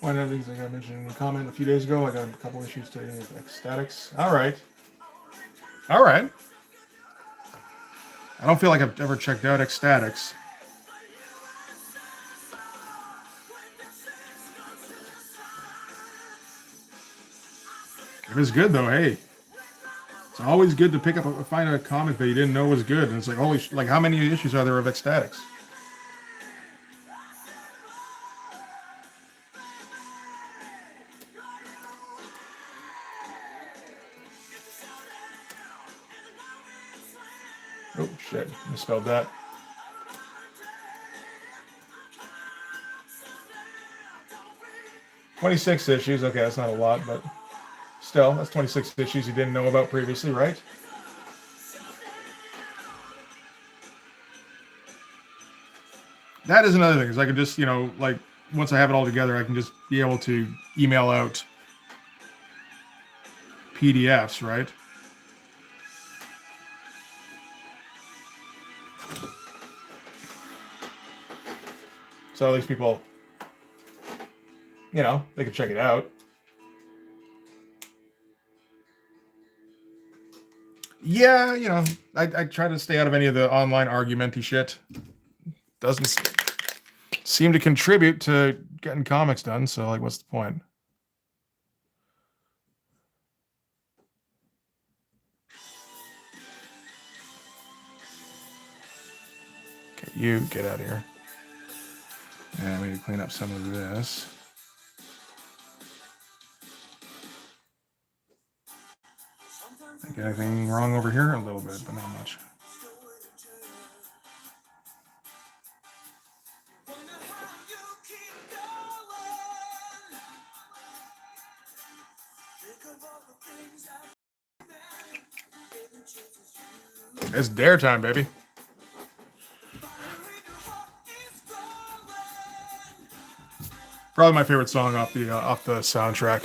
One of the things I mentioned in a comment a few days ago, I got a couple issues today with Ecstatics. All right. All right. I don't feel like I've ever checked out Ecstatics. If it's good, though, hey. It's always good to find a comic that you didn't know was good. And it's like, holy like, how many issues are there of Ecstatics? Oh, shit. Misspelled that. "26 issues. Okay, that's not a lot, but still, that's 26 issues you didn't know about previously, right? That is another thing, is I can just, like, once I have it all together, I can just be able to email out PDFs, right? So at least people, they can check it out. Yeah, I try to stay out of any of the online argumenty shit. Doesn't seem to contribute to getting comics done, so, like, what's the point? Okay, you get out of here. And we need to clean up some of this. Think anything wrong over here? A little bit, but not much. It's dare time, baby. Probably my favorite song off the soundtrack.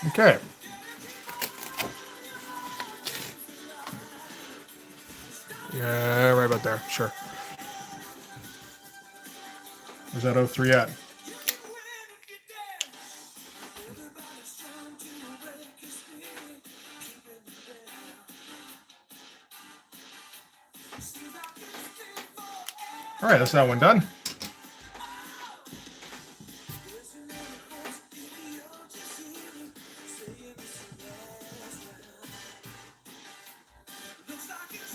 Okay. Yeah, right about there. Sure. Where's that O3 at? All right, that's that one done.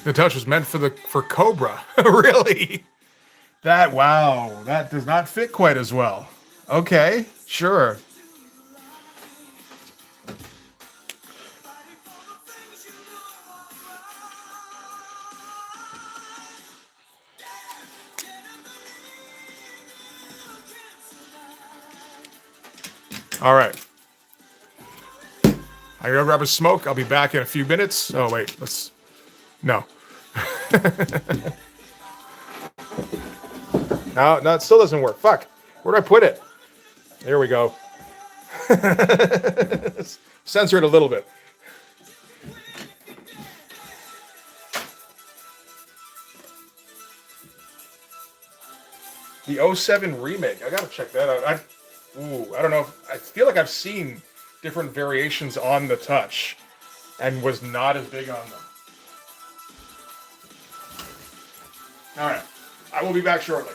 The touch was meant for Cobra. Really? That does not fit quite as well. Okay, sure. All right. I gotta grab a smoke. I'll be back in a few minutes. Oh wait, no. No, it still doesn't work. Fuck. Where'd I put it? There we go. Censor it a little bit. The '07 remake. I gotta check that out. I don't know. I feel like I've seen different variations on the Touch, and was not as big on them. All right, I will be back shortly.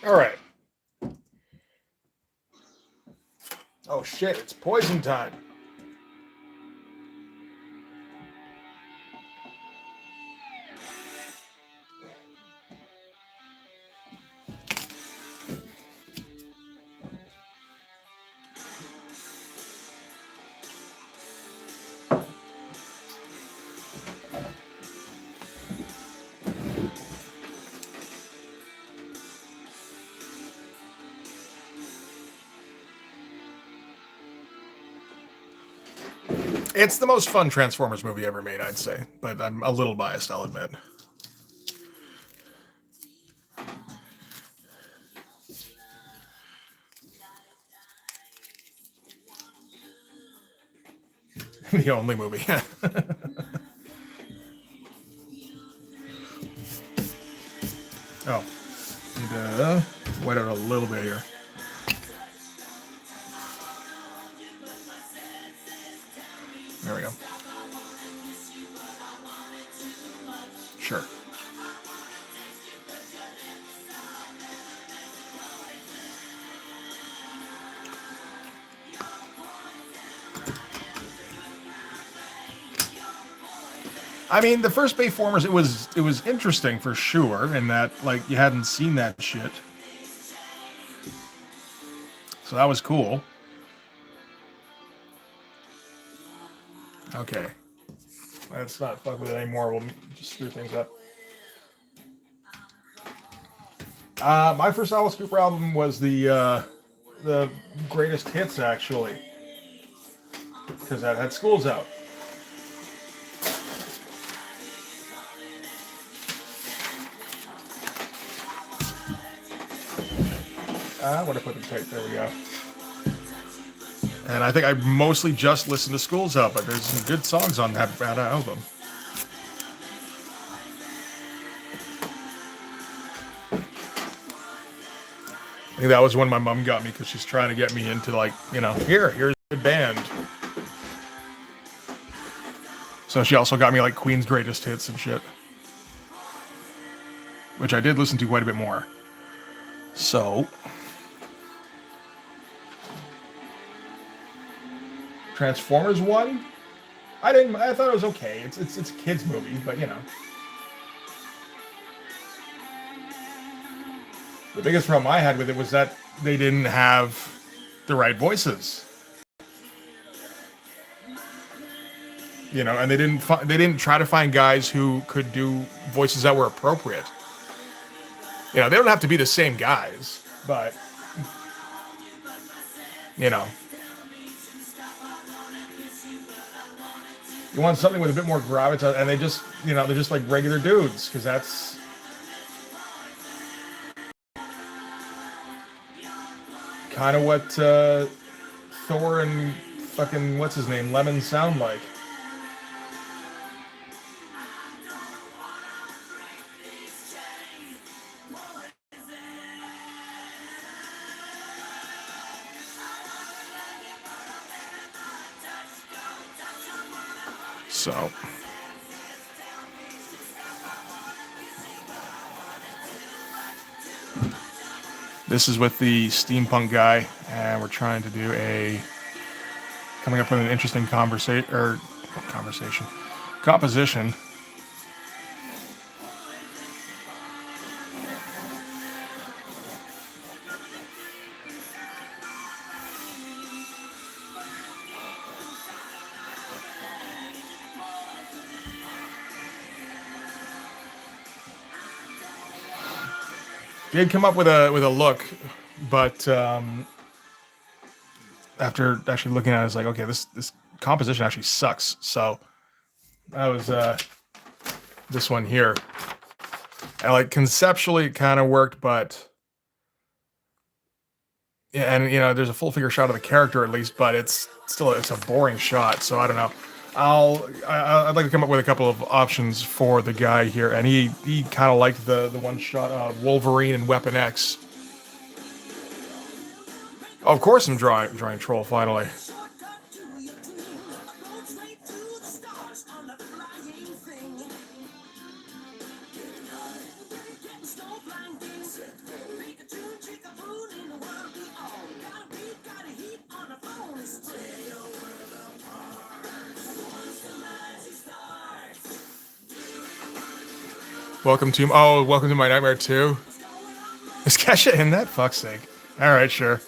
All right. Oh shit! It's poison time. It's the most fun Transformers movie ever made, I'd say, but I'm a little biased, I'll admit. The only movie. Oh, need to wet it a little bit here. There we go. Sure. I mean, the first Bayformers, it was interesting for sure, in that like you hadn't seen that shit, so that was cool. Okay, let's not fuck with it anymore. We'll just screw things up. My first Alice Cooper album was the greatest hits, actually, because that had Schools Out. I want to put them tight. There we go. And I think I mostly just listened to Schools Out, but there's some good songs on that album. I think that was one my mom got me because she's trying to get me into, like, here's a good band. So she also got me like Queen's Greatest Hits and shit, which I did listen to quite a bit more. So Transformers 1, I thought it was okay. It's a kids movie, but the biggest problem I had with it was that they didn't have the right voices. And they didn't try to find guys who could do voices that were appropriate. They don't have to be the same guys, but you want something with a bit more gravitas, and they're just like regular dudes, because that's kind of what Thor and fucking what's his name, Lemon, sound like. So this is with the steampunk guy, and we're trying to do coming up with an interesting composition. Did come up with a look, but after actually looking at it, I was like, okay, this composition actually sucks. So that was this one here. And like conceptually, it kind of worked, but yeah, and there's a full figure shot of the character at least, but it's a boring shot. So I don't know. I'd like to come up with a couple of options for the guy here, and he kind of liked the one shot of Wolverine and Weapon X. Oh, of course, I'm drawing Troll finally. Welcome to my nightmare too. Is Kesha in that? Fuck's sake. All right, sure.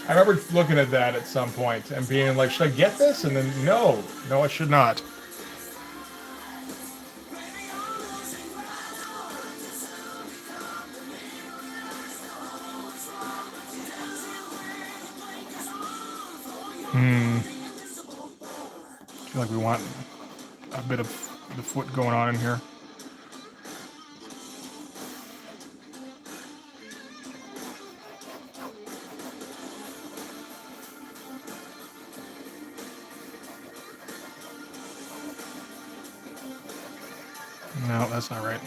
I remember looking at that at some point and being like, should I get this? And then, no, I should not. I feel like we want a bit of the foot going on in here. No, that's not right.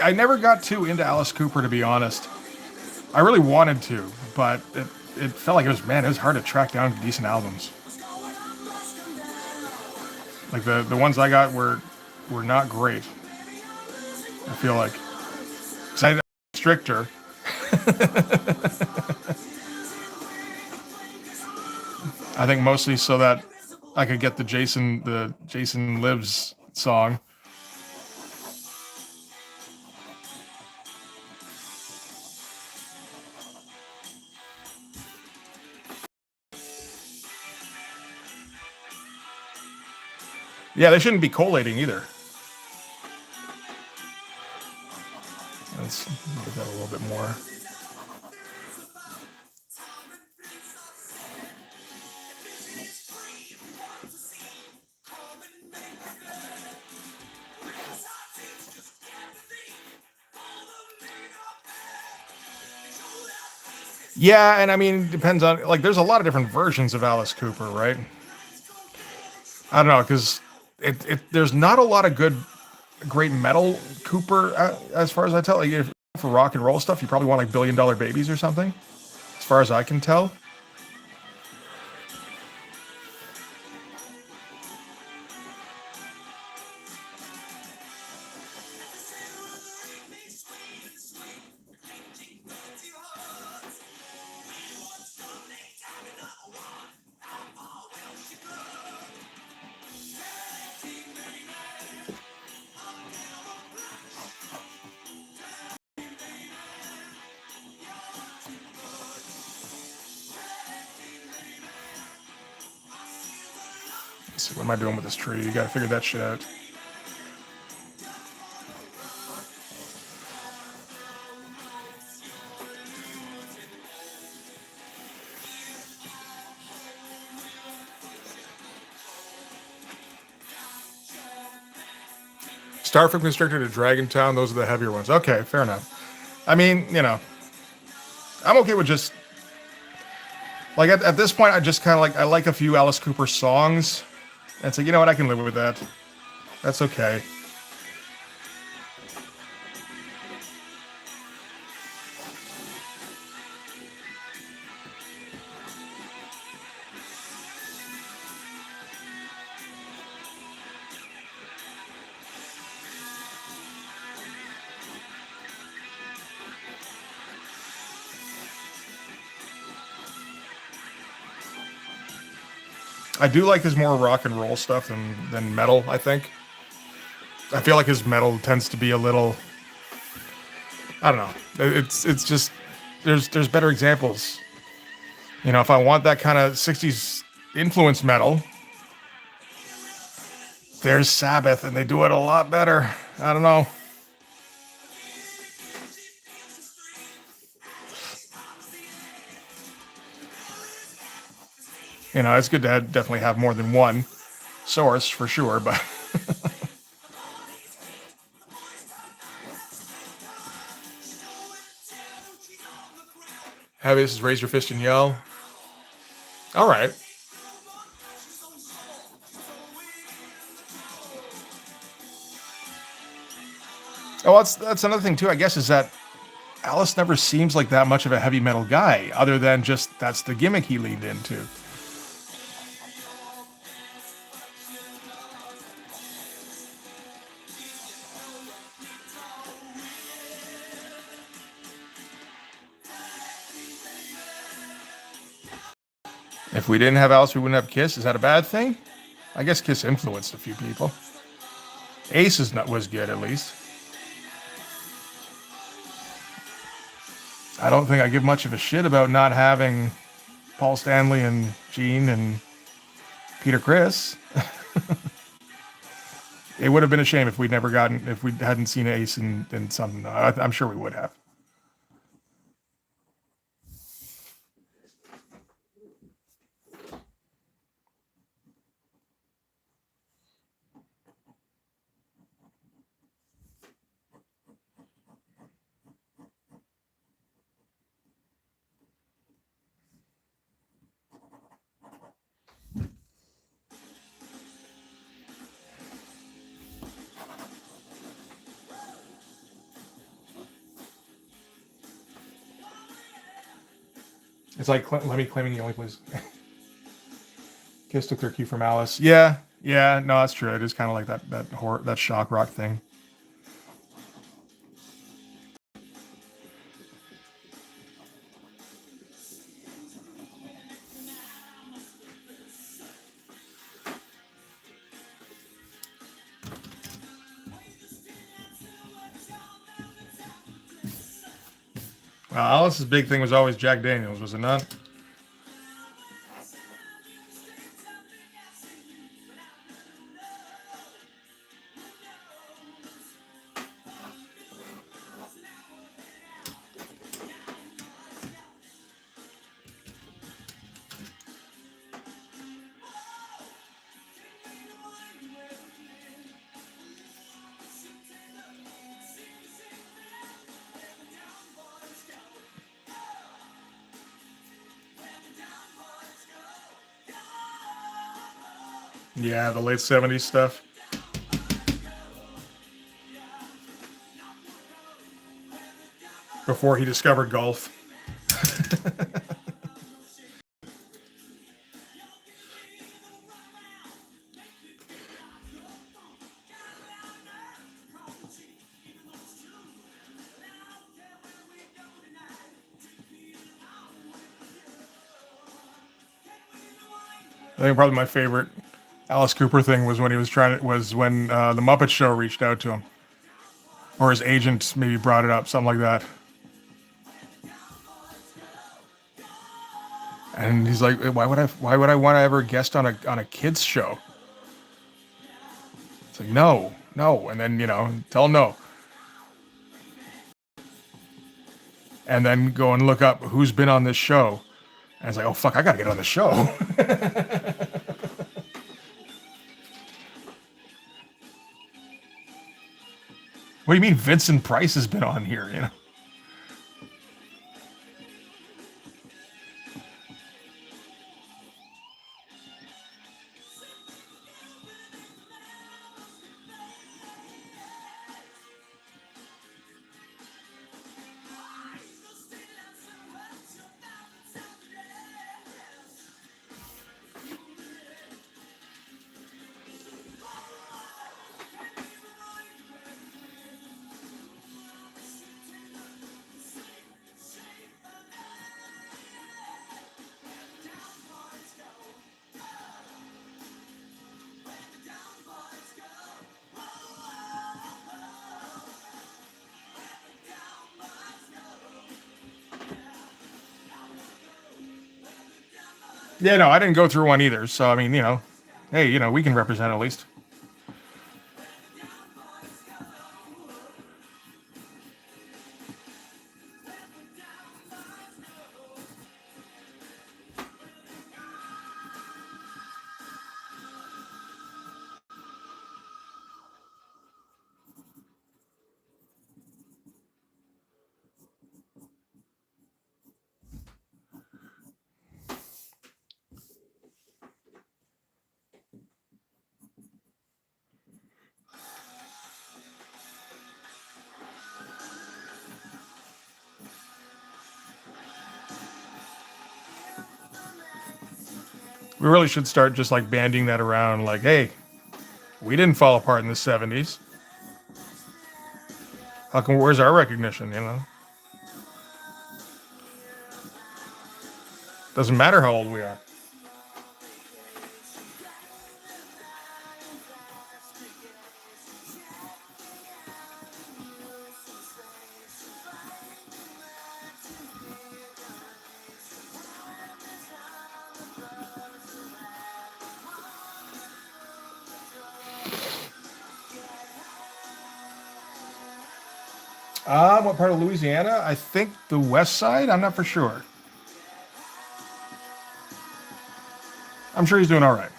I never got too into Alice Cooper, to be honest. I really wanted to, but it felt like it was hard to track down decent albums. Like the ones I got were not great. I feel like, because I stricter. I think mostly so that I could get the Jason Lives song. Yeah, they shouldn't be collating either. Let's get that a little bit more. Yeah, and I mean, it depends on, like, there's a lot of different versions of Alice Cooper, right? I don't know, because there's not a lot of great metal Cooper, as far as I tell. Like, if, for rock and roll stuff, you probably want like Billion Dollar Babies or something, as far as I can tell. Let's see, what am I doing with this tree? You gotta figure that shit out. Start from Constrictor to Dragon Town, those are the heavier ones. Okay, fair enough. I mean, I'm okay with just, like, at this point, I just kind of like, I like a few Alice Cooper songs, and so, you know what, I can live with that. That's okay. I do like his more rock and roll stuff than metal, I think. I feel like his metal tends to be a little, I don't know. It's just there's better examples. If I want that kind of 60s influence metal, there's Sabbath, and they do it a lot better. I don't know. You know, it's good to definitely have more than one source for sure, but heaviest is raise your fist and yell. All right. Oh, that's another thing too. I guess is that Alice never seems like that much of a heavy metal guy, other than just that's the gimmick he leaned into. If we didn't have Alice, we wouldn't have Kiss. Is that a bad thing? I guess Kiss influenced a few people. Ace was good at least. I don't think I give much of a shit about not having Paul Stanley and Gene and Peter Criss. It would have been a shame if if we hadn't seen Ace in something. I'm sure we would have. It's like Lemmy claiming he only plays. Kiss took their cue from Alice. Yeah, yeah, no, that's true. It is kind of like that shock rock thing. Well, Alice's big thing was always Jack Daniels, was it not? Yeah, the late '70s stuff. Before he discovered golf. I think probably my favorite Alice Cooper thing was when the Muppet Show reached out to him, or his agent maybe brought it up, something like that. And he's like, why would I want to ever guest on a kids show? It's like, no, no. And then, tell him no. And then go and look up who's been on this show. And it's like, oh, fuck, I got to get on the show. What do you mean Vincent Price has been on here, Yeah, no, I didn't go through one either. So I mean, hey, we can represent at least. We really should start just like banding that around. Like, hey, we didn't fall apart in the '70s. How come? Where's our recognition? Doesn't matter how old we are. What part of Louisiana? I think the west side. I'm not for sure. I'm sure he's doing all right.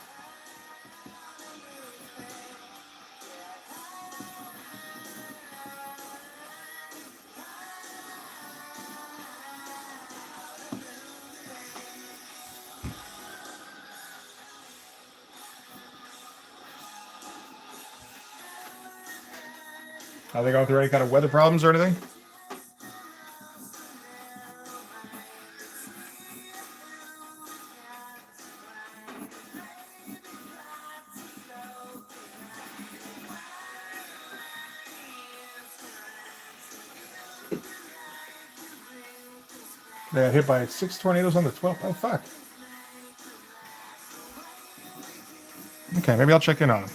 Are they going through any kind of weather problems or anything? They got hit by 6 tornadoes on the 12th. Oh, fuck. Okay, maybe I'll check in on them.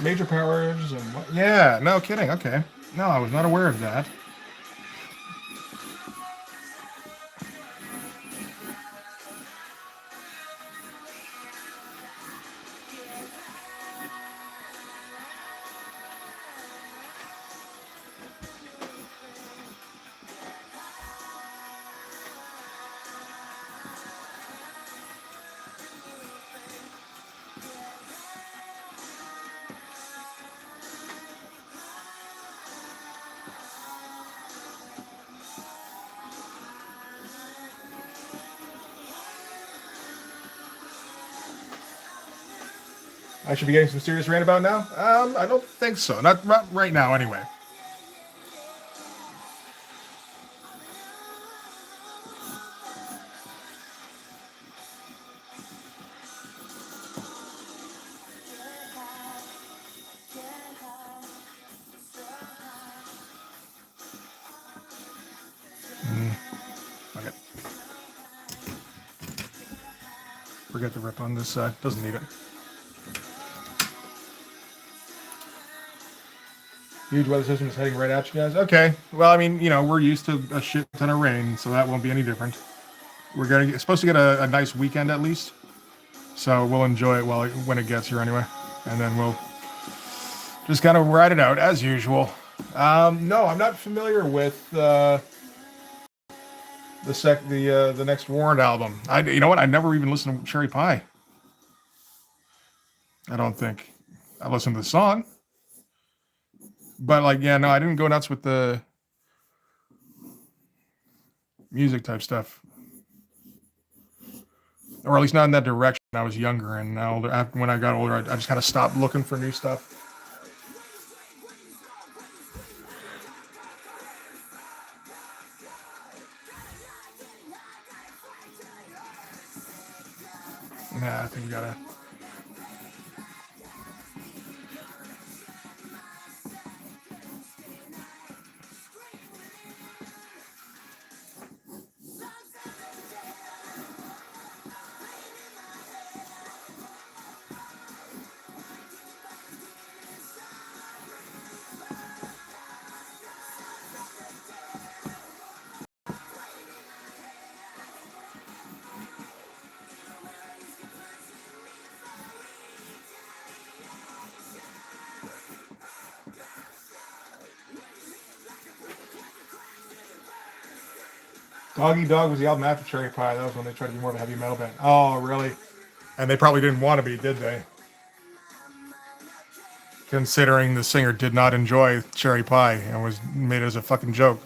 Major powers and what? Yeah, no kidding. Okay. No, I was not aware of that. I should be getting some serious rain about now? I don't think so. Not right now, anyway. Okay. Forget the rip on this side. Doesn't need it. Huge weather system is heading right at you guys. Okay. Well, I mean, we're used to a shit ton of rain, so that won't be any different. We're supposed to get a nice weekend at least, so we'll enjoy it when it gets here anyway, and then we'll just kind of ride it out as usual. No, I'm not familiar with the next Warrant album. You know what? I never even listened to Cherry Pie. I don't think I listened to the song, but like, yeah, no, I didn't go nuts with the music type stuff, or at least not in that direction. I was younger, and now when I got older, I just kind of stopped looking for new stuff. Nah, I think we gotta. Doggy Dog was the album after Cherry Pie. That was when they tried to be more of a heavy metal band. Oh, really? And they probably didn't want to be, did they? Considering the singer did not enjoy Cherry Pie and was made as a fucking joke.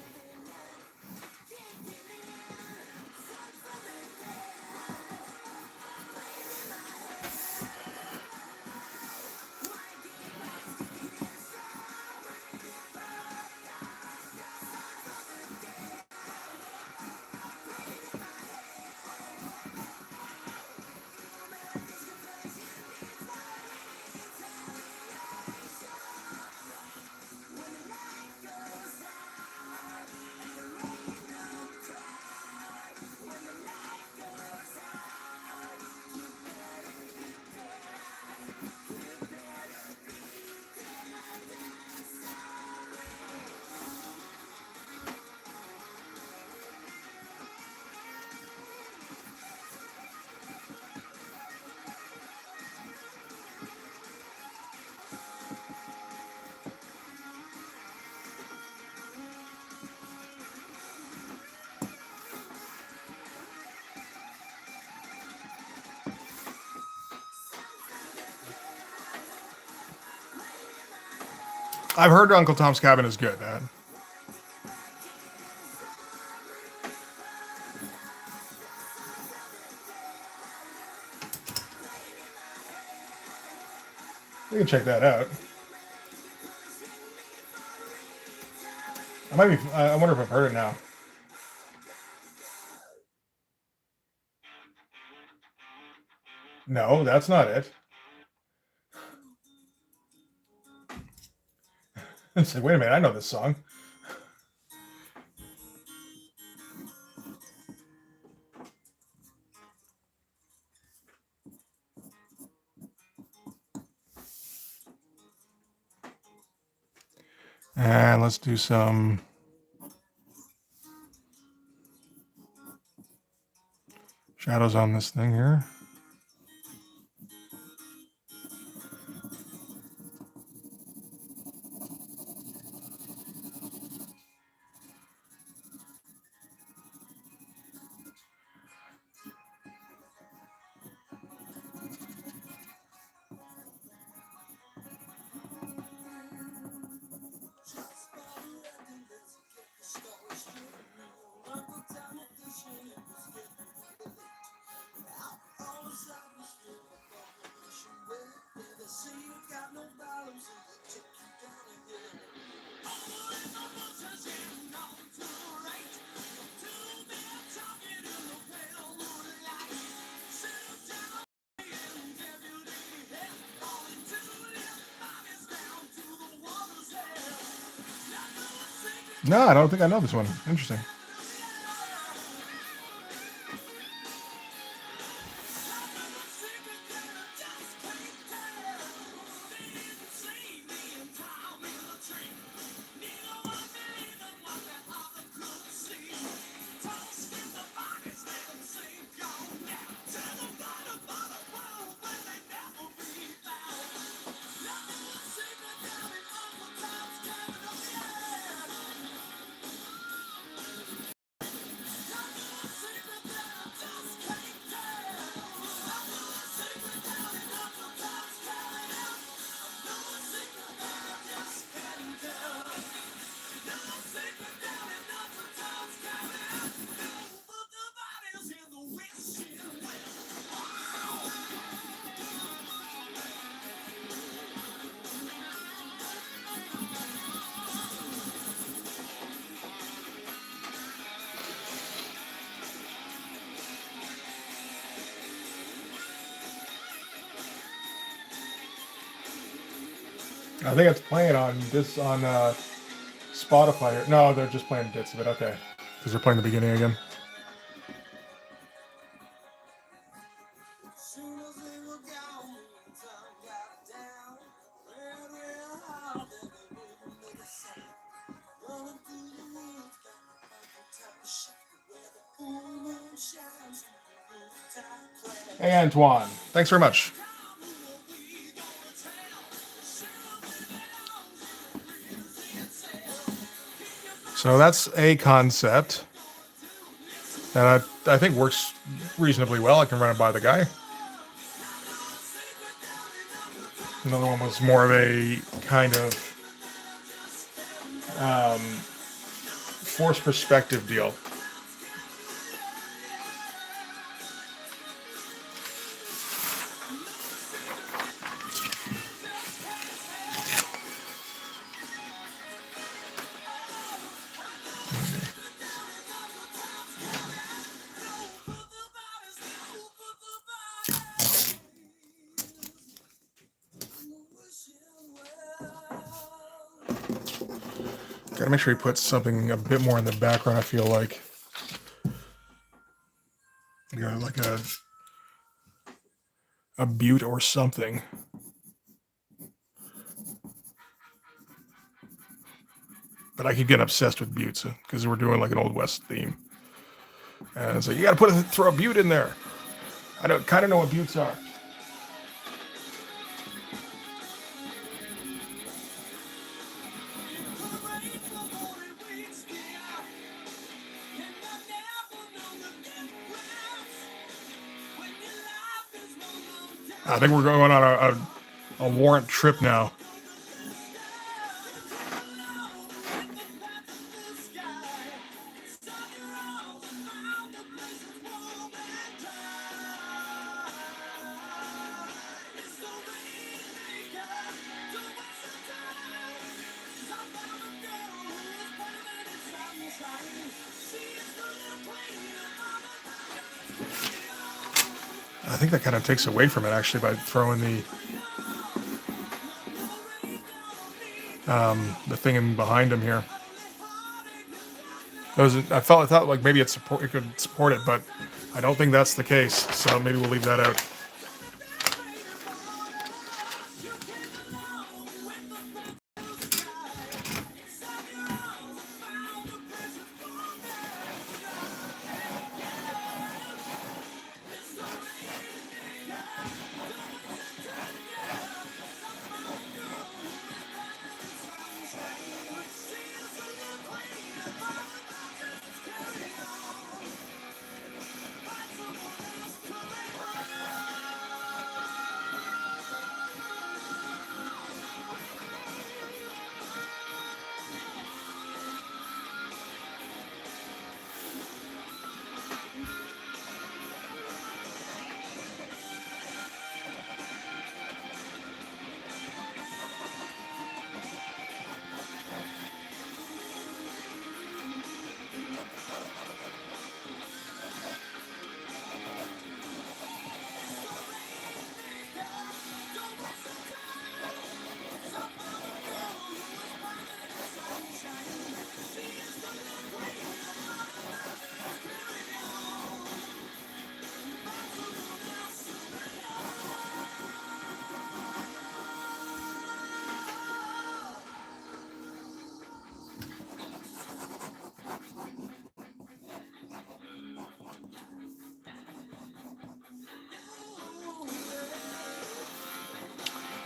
I've heard Uncle Tom's Cabin is good. You can check that out. I might be. I wonder if I've heard it now. No, that's not it. I said, wait a minute, I know this song. And let's do some shadows on this thing here. No, I don't think I know this one. Interesting. I think it's playing on this on Spotify. No, they're just playing bits of it. Okay, because they're playing the beginning again. Hey, Antoine. Thanks very much. So that's a concept that I think works reasonably well. I can run it by the guy. Another one was more of a kind of forced perspective deal. Gotta make sure he puts something a bit more in the background, I feel like. You know, like a butte or something. But I keep getting obsessed with buttes because we're doing like an Old West theme. And so you gotta throw a butte in there. I don't kind of know what buttes are. I think we're going on a warrant trip now. I think that kind of takes away from it actually by throwing the thing in behind him here. I thought like maybe it could support it, but I don't think that's the case. So maybe we'll leave that out.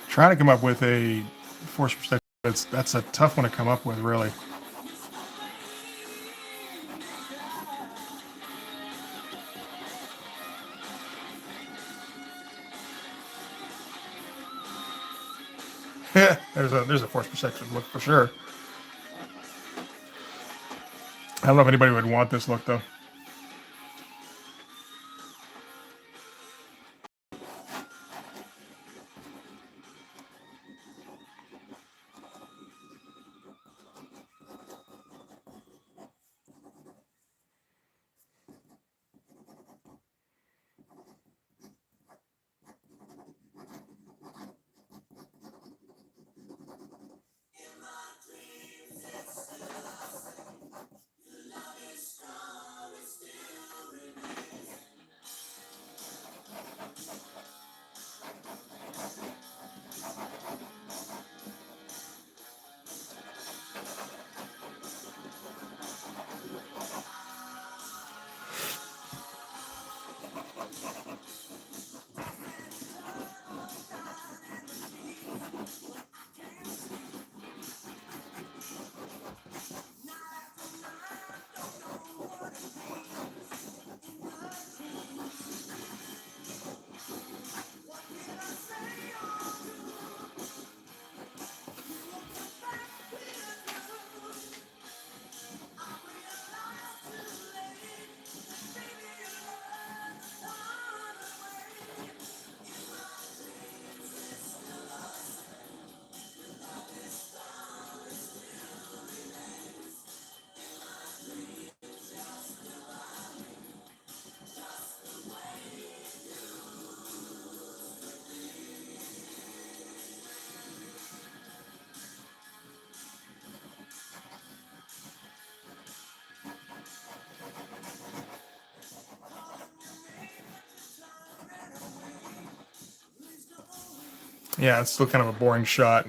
Trying to come up with a force perspective. That's a tough one to come up with, really. there's a force perspective look for sure. I don't know if anybody would want this look though. Yeah, it's still kind of a boring shot.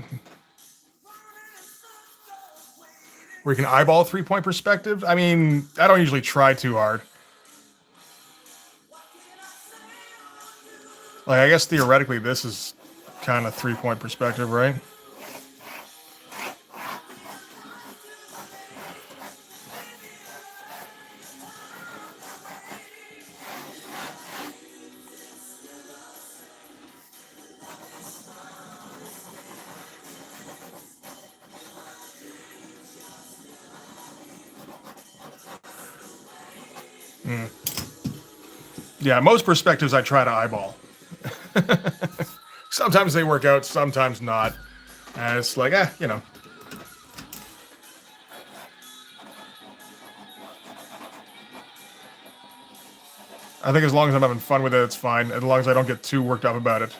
Where you can eyeball 3-point perspective. I mean, I don't usually try too hard. Like, I guess theoretically this is kind of 3-point perspective, right? Yeah, most perspectives I try to eyeball. Sometimes they work out, sometimes not. And it's like, you know. I think as long as I'm having fun with it, it's fine. As long as I don't get too worked up about it.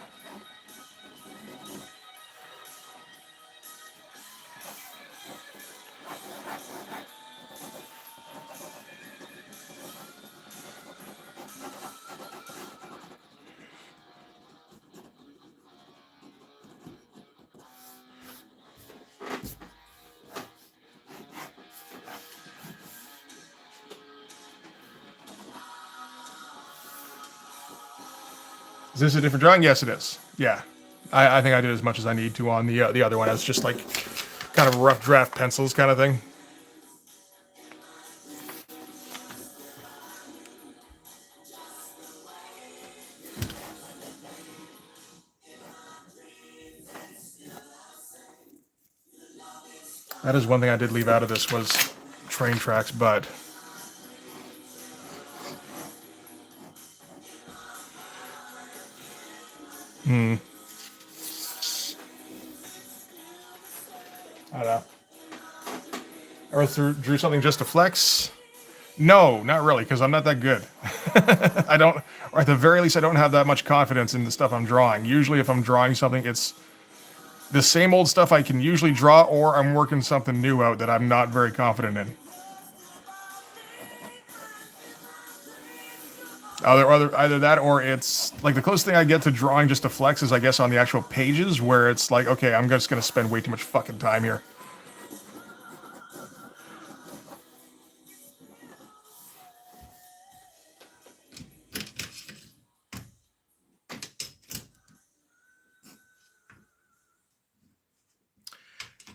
Is this a different drawing? Yes, it is. Yeah. I think I did as much as I need to on the other one. It's just like kind of rough draft pencils kind of thing. That is one thing I did leave out of this was train tracks, but I don't know. Or drew something just to flex? No, not really, because I'm not that good. I don't, or at the very least, I don't have that much confidence in the stuff I'm drawing. Usually, if I'm drawing something, it's the same old stuff I can usually draw, or I'm working something new out that I'm not very confident in. Either that, or it's like the closest thing I get to drawing just to flex is, I guess, on the actual pages, where it's like, okay, I'm just going to spend way too much fucking time here.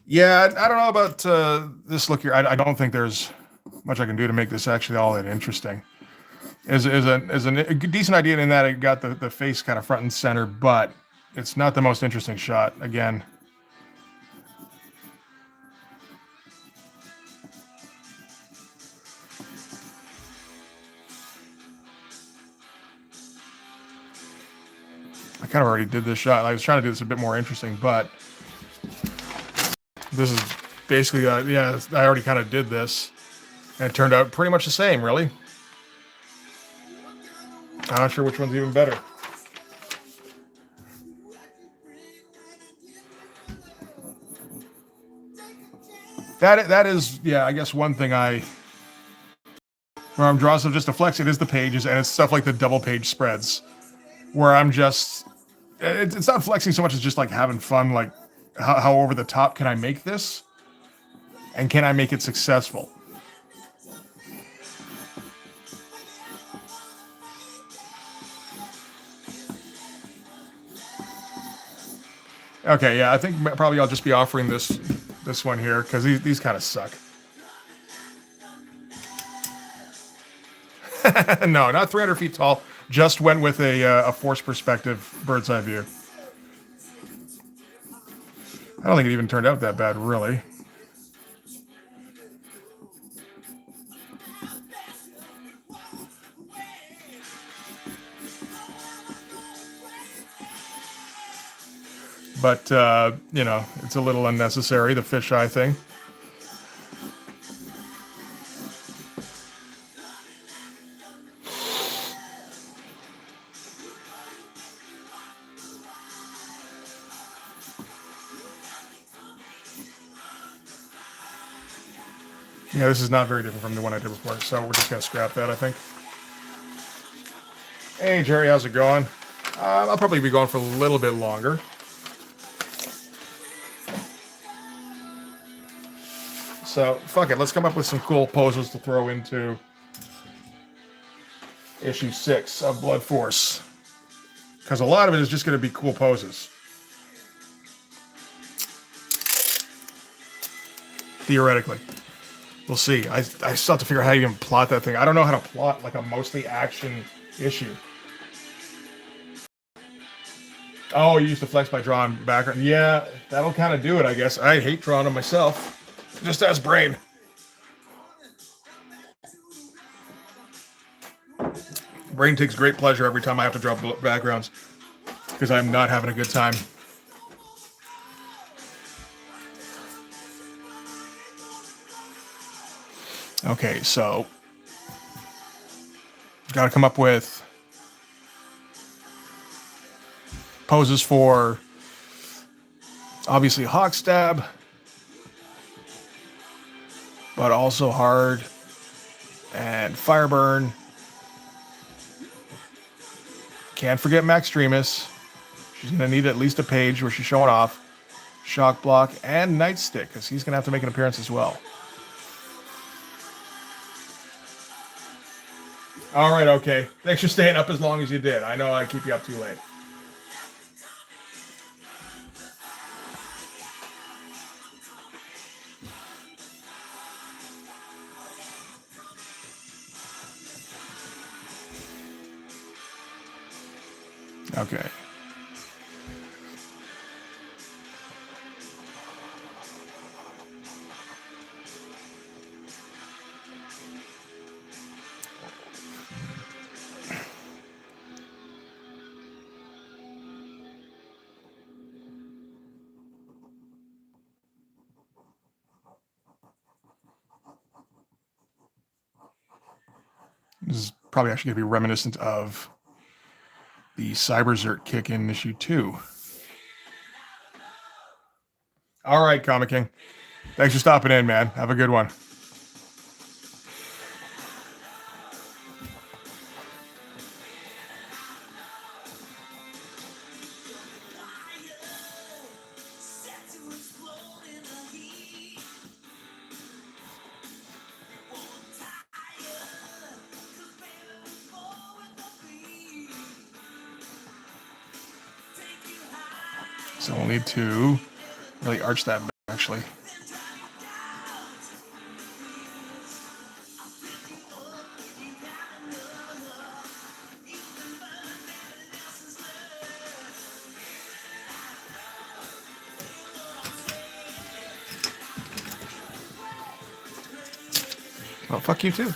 Yeah, I don't know about this look here. I don't think there's much I can do to make this actually all that interesting. Is a decent idea in that it got the face kind of front and center, but it's not the most interesting shot. Again, I kind of already did this shot. I was trying to do this a bit more interesting, but this is basically yeah. I already kind of did this, and it turned out pretty much the same, really. I'm not sure which one's even better. That is, yeah, I guess one thing where I'm drawing stuff just to flex it is the pages, and it's stuff like the double page spreads, where I'm just, it's not flexing so much as just like having fun, like how over the top can I make this, and can I make it successful? Okay, yeah, I think probably I'll just be offering this one here because these kind of suck. No, not 300 feet tall. Just went with a force perspective bird's eye view. I don't think it even turned out that bad, really. But, you know, it's a little unnecessary, the fisheye thing. Yeah, this is not very different from the one I did before, so we're just going to scrap that, I think. Hey, Jerry, how's it going? I'll probably be going for a little bit longer. So fuck it. Let's come up with some cool poses to throw into issue 6 of Blood Force, because a lot of it is just going to be cool poses. Theoretically, we'll see. I still have to figure out how to even plot that thing. I don't know how to plot like a mostly action issue. Oh, you used to flex by drawing background. Yeah, that'll kind of do it, I guess. I hate drawing them myself. Just as Brain. Brain takes great pleasure every time I have to draw backgrounds, because I'm not having a good time. Okay, so got to come up with poses for obviously Hawk Stab, but also Hard and Fireburn. Can't forget Maxtremus. She's going to need at least a page where she's showing off. Shock Block and Nightstick, because he's going to have to make an appearance as well. All right, okay. Thanks for staying up as long as you did. I know I keep you up too late. Okay. This is probably actually going to be reminiscent of the Cyberzert kick in issue 2. All right, Comic King. Thanks for stopping in, man. Have a good one. So we'll need to really arch that back, actually. Well, fuck you too.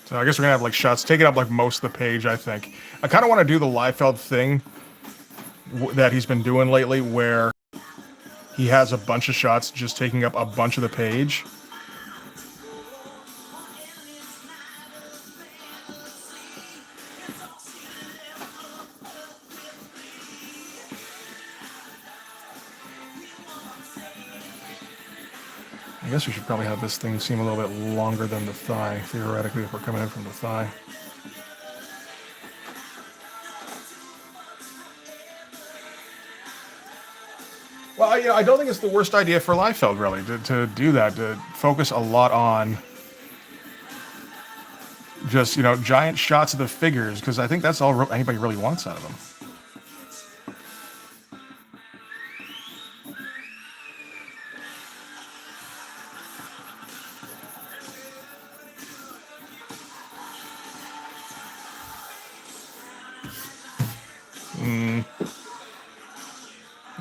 So I guess we're gonna have like shots taking up like most of the page. I think I kind of want to do the Liefeld thing that he's been doing lately, where he has a bunch of shots just taking up a bunch of the page. I guess we should probably have this thing seem a little bit longer than the thigh, theoretically, if we're coming in from the thigh. Well, I don't think it's the worst idea for Liefeld, really, to do that, to focus a lot on just, giant shots of the figures, because I think that's all anybody really wants out of them.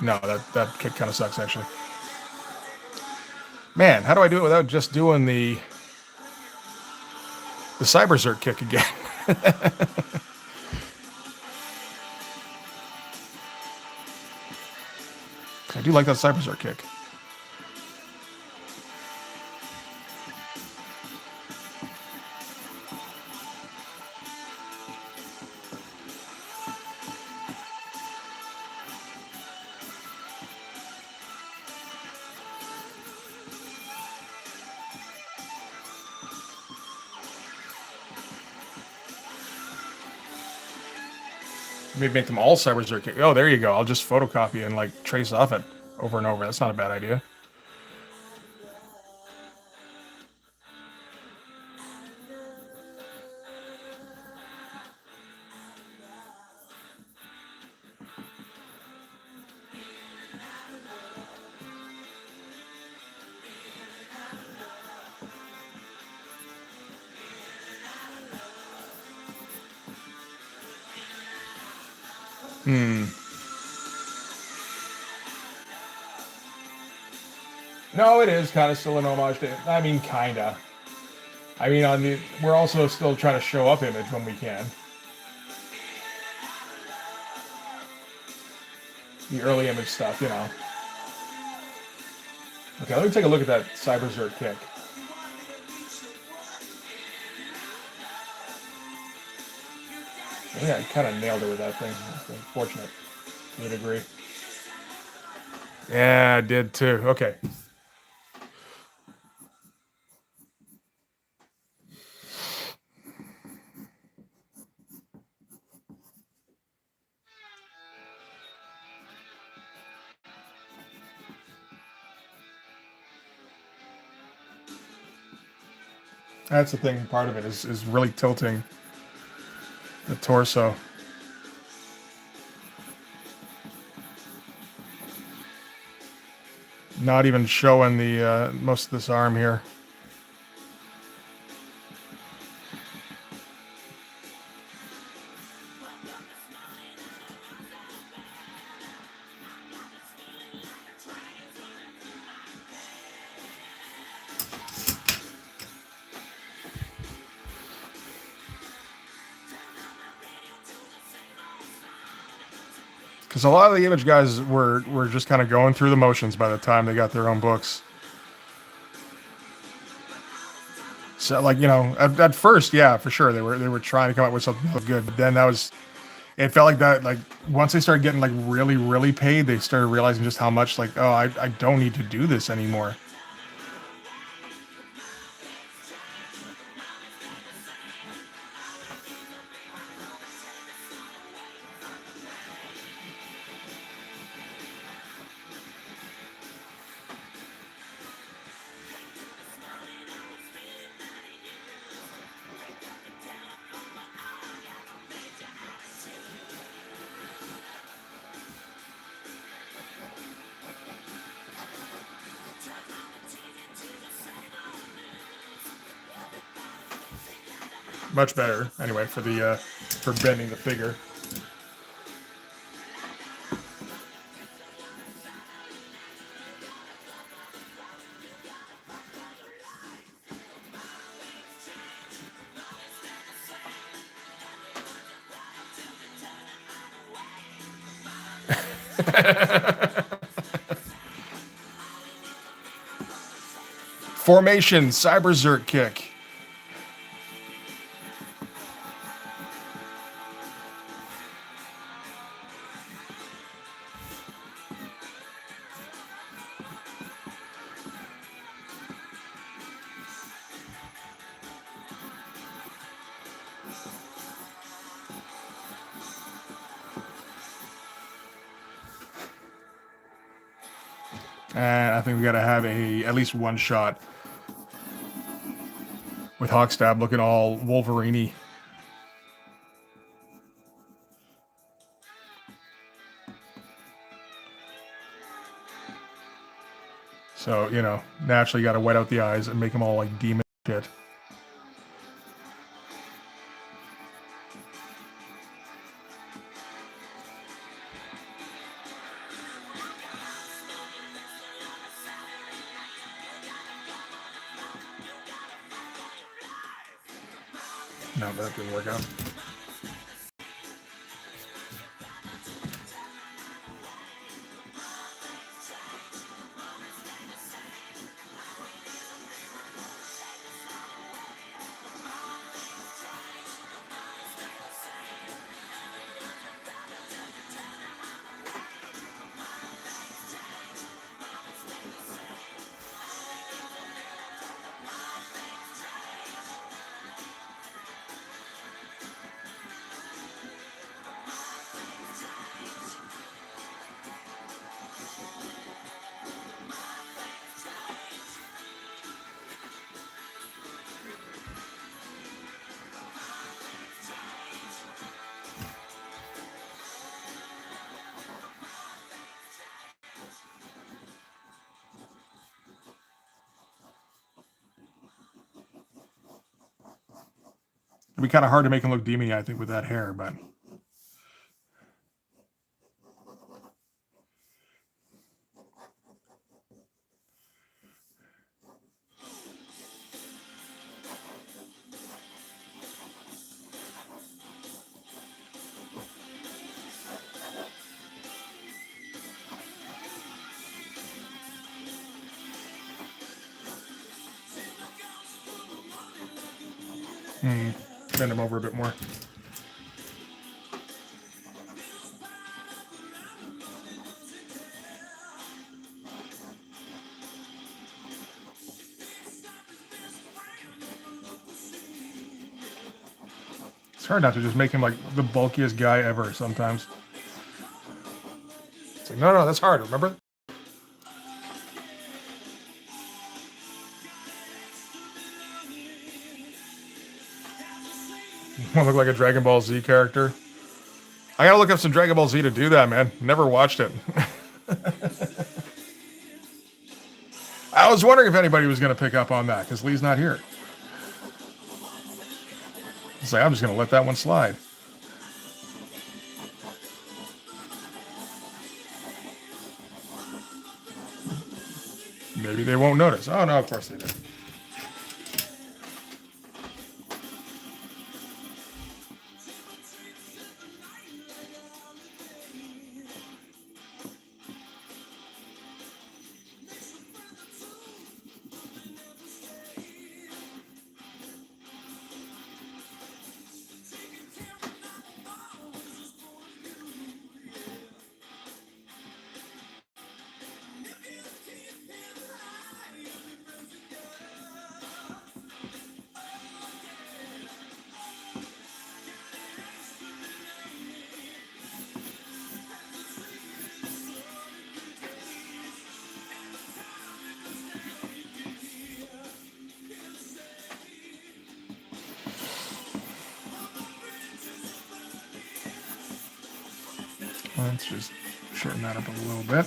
No, that kick kind of sucks, actually. Man, how do I do it without just doing the Cyberzert kick again? I do like that Cyberzert kick. Maybe make them all Cyber Zerk kick. Oh, there you go. I'll just photocopy and like trace off it over and over. That's not a bad idea. No, it is kind of still an homage to. I mean, kinda. I mean, we're also still trying to show up image when we can. The early image stuff, you know. Okay, let me take a look at that Cyber Zerk kick. I think I kind of nailed it with that thing. That's unfortunate to a degree. Yeah, I did too. Okay. That's the thing. Part of it is really tilting the torso. Not even showing the most of this arm here. Because a lot of the image guys were just kind of going through the motions by the time they got their own books. So, like, you know, at first, yeah, for sure, they were trying to come up with something that was good, but then it felt like that, like, once they started getting, like, really, really paid, they started realizing just how much, like, oh, I don't need to do this anymore. Much better, anyway, for bending the figure. Formation, Cyber Zerk kick. And I think we gotta have at least one shot with Hawkstab looking all Wolverine-y. So, you know, naturally you gotta wet out the eyes and make them all like demon shit. No, that didn't work out. It'd be kind of hard to make him look demony, I think, with that hair, but. Bend him over a bit more. It's hard not to just make him like the bulkiest guy ever sometimes. It's like, no, that's hard, remember? Want to look like a Dragon Ball Z character? I gotta look up some Dragon Ball Z to do that, man. Never watched it. I was wondering if anybody was gonna pick up on that, because Lee's not here. It's like, I'm just gonna let that one slide. Maybe they won't notice. Oh, no, of course they did. Let's just shorten that up a little bit.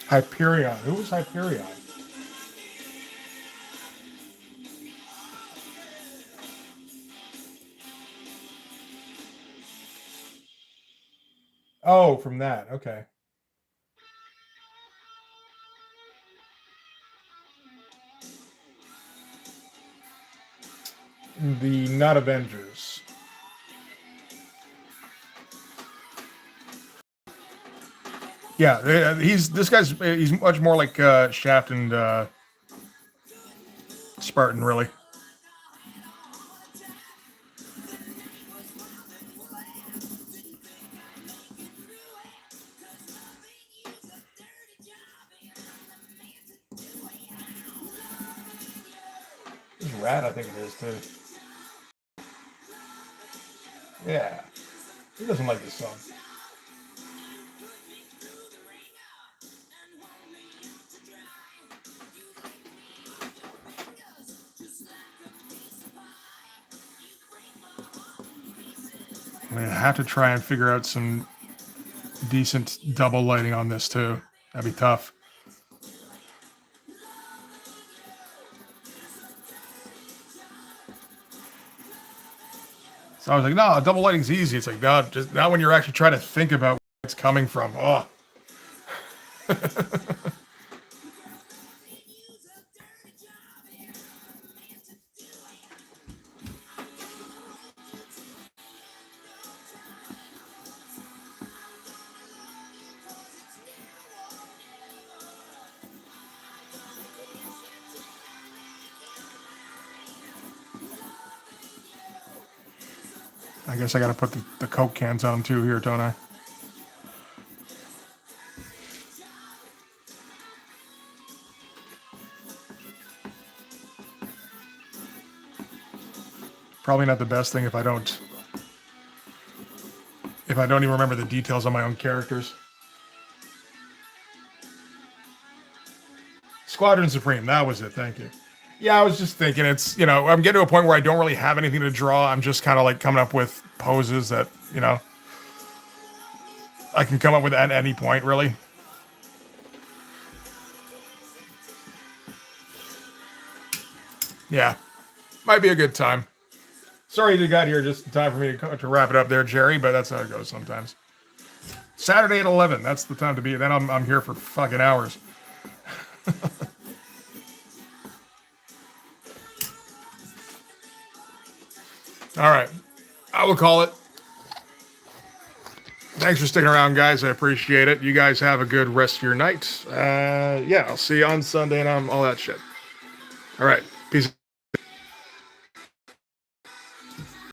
Hyperion. Who was Hyperion? Oh, from that. Okay. The not Avengers. Yeah, he's much more like Shaft and Spartan, really. It's Rad, I think it is too. Yeah, he doesn't like this song. I'm gonna have to try and figure out some decent double lighting on this too. That'd be tough. I was like, no, double lighting's easy. It's like, no, just not when you're actually trying to think about where it's coming from. Oh. I guess I got to put the Coke cans on them too here, don't I? Probably not the best thing if I don't even remember the details on my own characters. Squadron Supreme, that was it. Thank you. Yeah, I was just thinking it's, I'm getting to a point where I don't really have anything to draw. I'm just kind of like coming up with poses that, I can come up with at any point, really. Yeah, might be a good time. Sorry you got here just in time for me to wrap it up there, Jerry, but that's how it goes sometimes. Saturday at 11, that's the time to be. Then I'm here for fucking hours. All right, I will call it. Thanks for sticking around, guys. I appreciate it. You guys have a good rest of your night. Yeah, I'll see you on Sunday and all that shit. All right, peace.